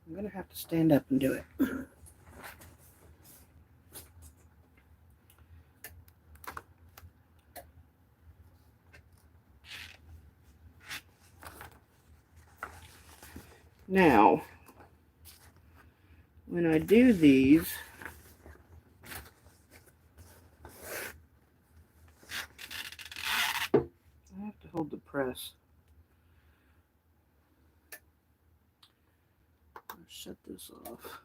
I'm gonna have to stand up and do it. Now, when I do these, I have to hold the press. I'll shut this off.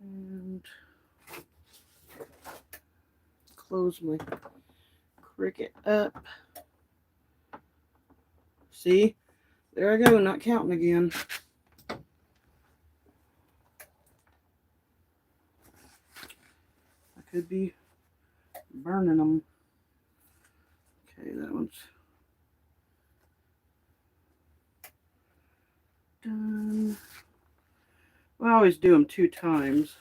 And close my Cricut up. See? There I go, not counting again. I could be burning them. Okay, that one's done. Well, I always do them 2 times.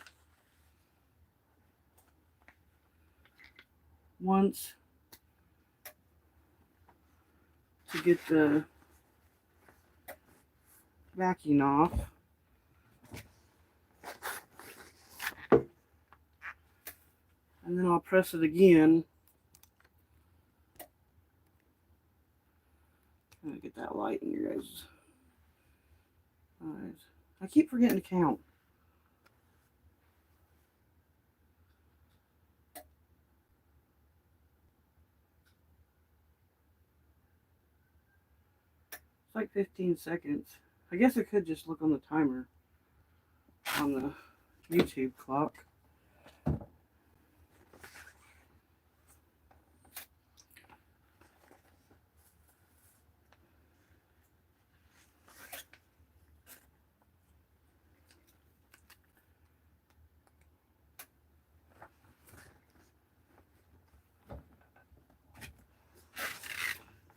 Once to get the backing off. And then I'll press it again. I'm gonna get that light in your guys' eyes. I keep forgetting to count. It's like 15 seconds. I guess I could just look on the timer on the YouTube clock.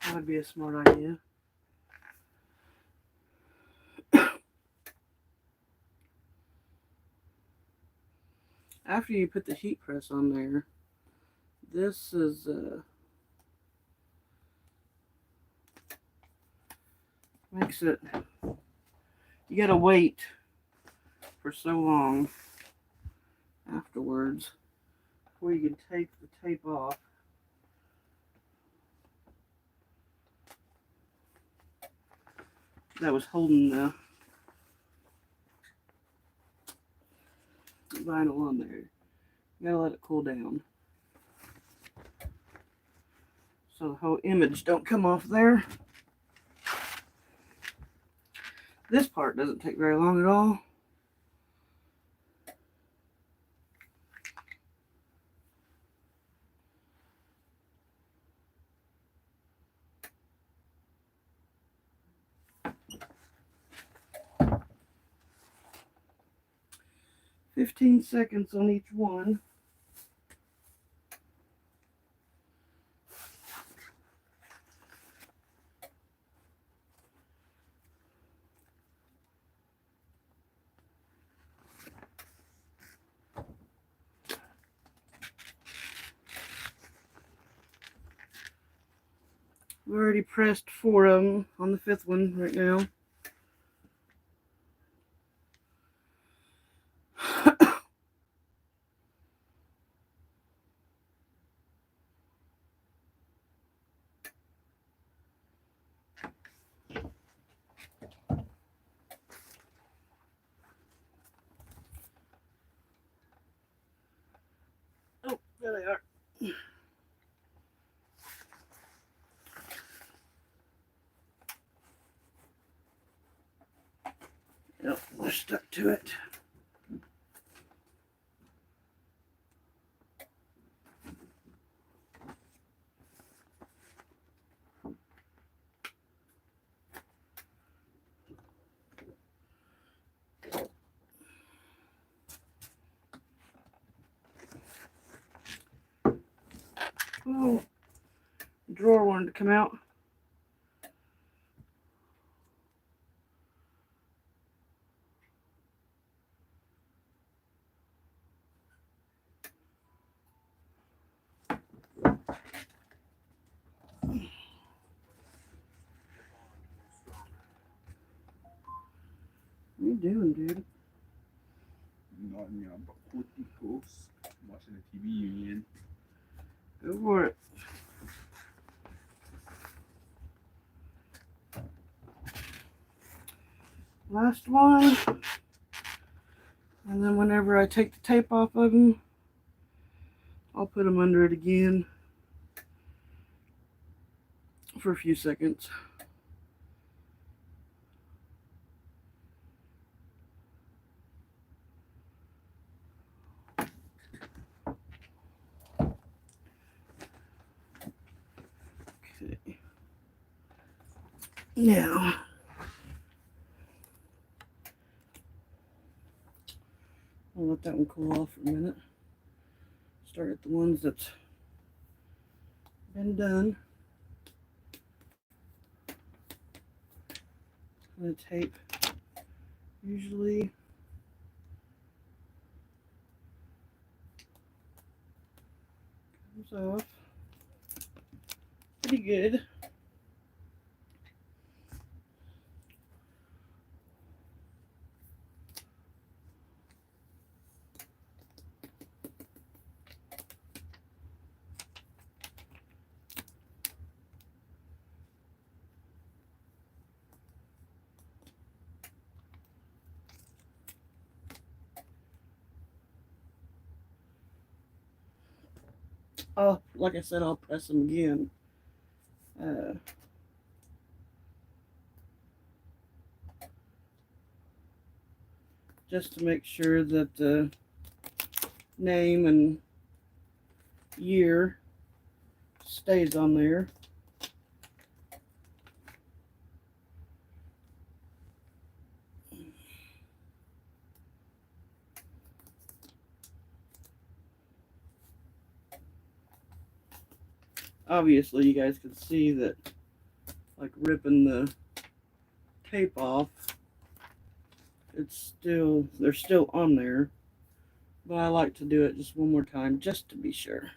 That would be a smart idea. After you put the heat press on there, this is makes it, you gotta wait for so long afterwards before you can take the tape off. That was holding the vinyl on there. You gotta let it cool down so the whole image don't come off there. This part doesn't take very long at all. "15 seconds on each one. We've already pressed 4 of them on the 5th one right now. stuck to it. Oh, the drawer wanted to come out. What are you doing, dude? Nothing, but watching the TV union. Go for it. Last one. And then whenever I take the tape off of them, I'll put them under it again for a few seconds. Okay. Now, I'll let that one cool off for a minute. Start at the ones that's been done. The tape usually comes off pretty good. Oh, like I said, I'll press them again. Just to make sure that the name and year stays on there. Obviously, you guys can see that, like ripping the tape off, they're still on there, but I like to do it just one more time just to be sure.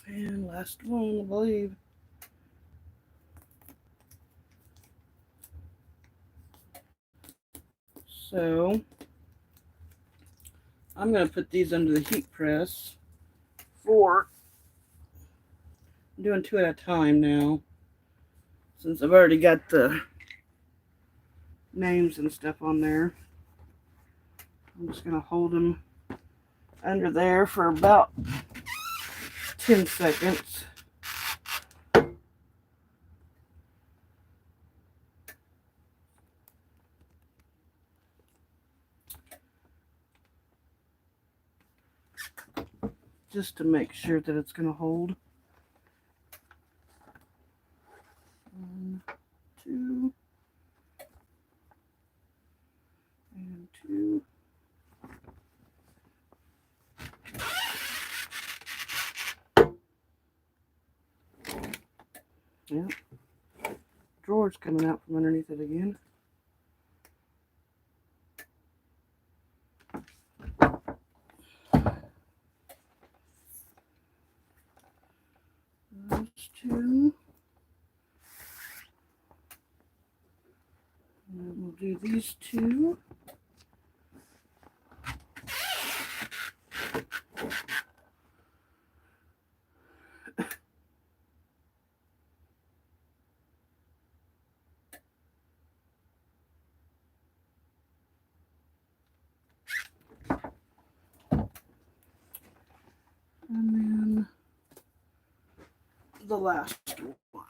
And last one, I believe. So I'm going to put these under the heat press I'm doing 2 at a time now, since I've already got the names and stuff on there. I'm just going to hold them under there for about 10 seconds. Just to make sure that it's going to hold. 1, 2, and 2. Yeah. Drawer's coming out from underneath it again. Those 2. And then we'll do these 2. the last one.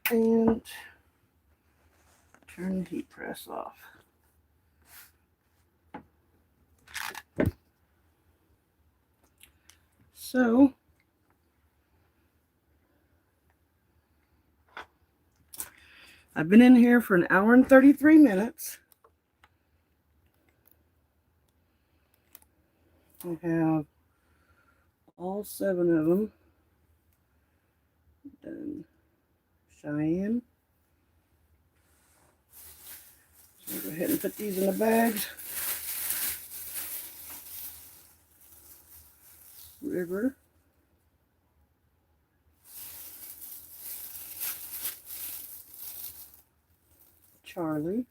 And turn the heat press off. So I've been in here for an hour and 33 minutes. I have all 7 of them done. Cheyenne. So I'll go ahead and put these in the bags. River. Charlie.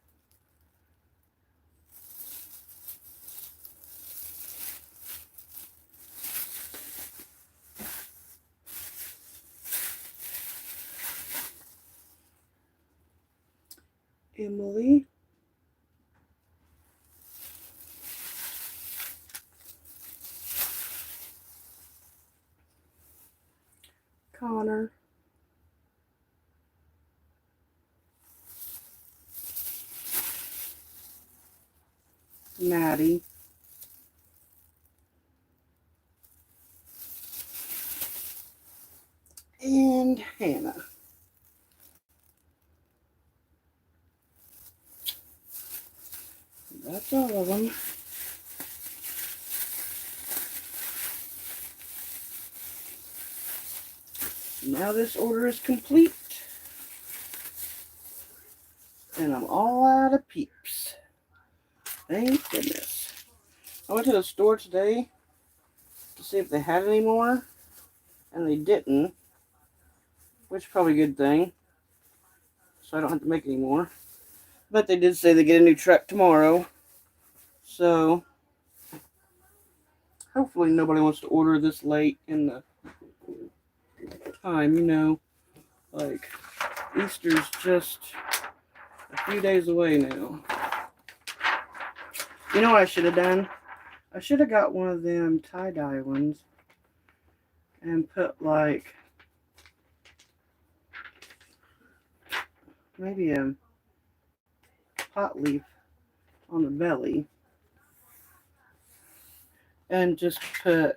Emily. Connor. Maddie. And Hannah. That's all of them. Now this order is complete. And I'm all out of peeps. Thank goodness. I went to the store today to see if they had any more. And they didn't. Which is probably a good thing. So I don't have to make any more. But they did say they get a new truck tomorrow. So hopefully nobody wants to order this late in the time, you know. Like, Easter's just a few days away now. You know what I should have done? I should have got one of them tie-dye ones and put like maybe a pot leaf on the belly and just put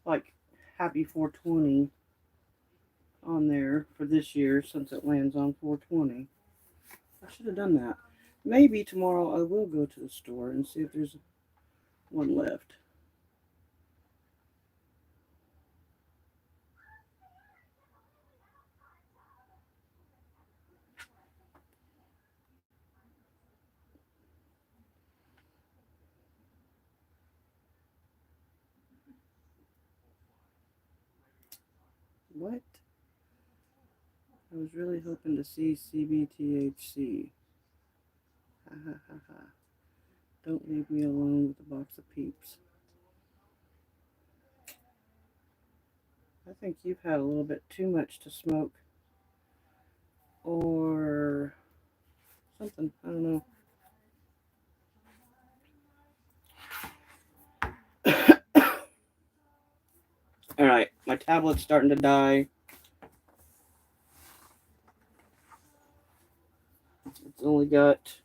like Happy 420 on there for this year since it lands on 420. I should have done that. Maybe tomorrow I will go to the store and see if there's one left. What? I was really hoping to see CBTHC. Ha ha ha ha. Don't leave me alone with a box of peeps. I think you've had a little bit too much to smoke. Or something. I don't know. Alright, my tablet's starting to die. It's only got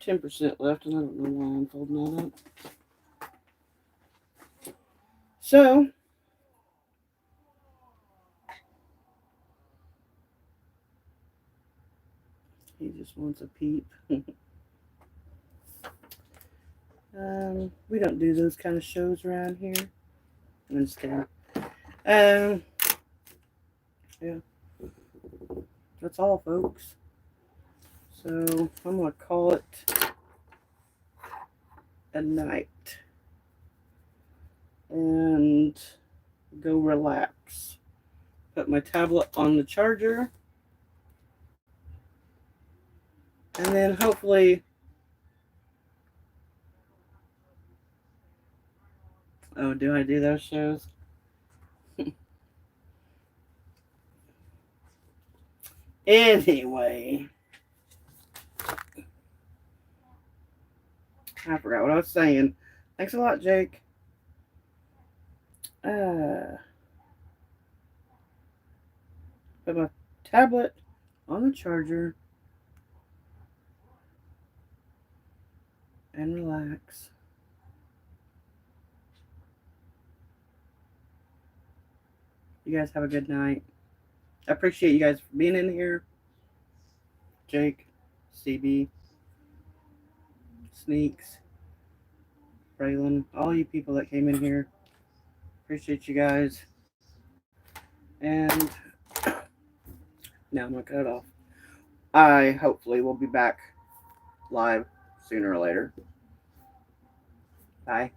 10% left, and I don't know why I'm folding that up. So, he just wants a peep. We don't do those kind of shows around here. I'm just kidding. Yeah. That's all, folks. So, I'm going to call it a night. And go relax. Put my tablet on the charger. And then hopefully Oh, do I do those shows? Anyway, I forgot what I was saying. Thanks a lot, Jake. Put my tablet on the charger and relax. You guys have a good night. I appreciate you guys for being in here. Jake, CB, Sneaks, Braylon, all you people that came in here. Appreciate you guys. And now I'm going to cut it off. I hopefully will be back live sooner or later. Bye.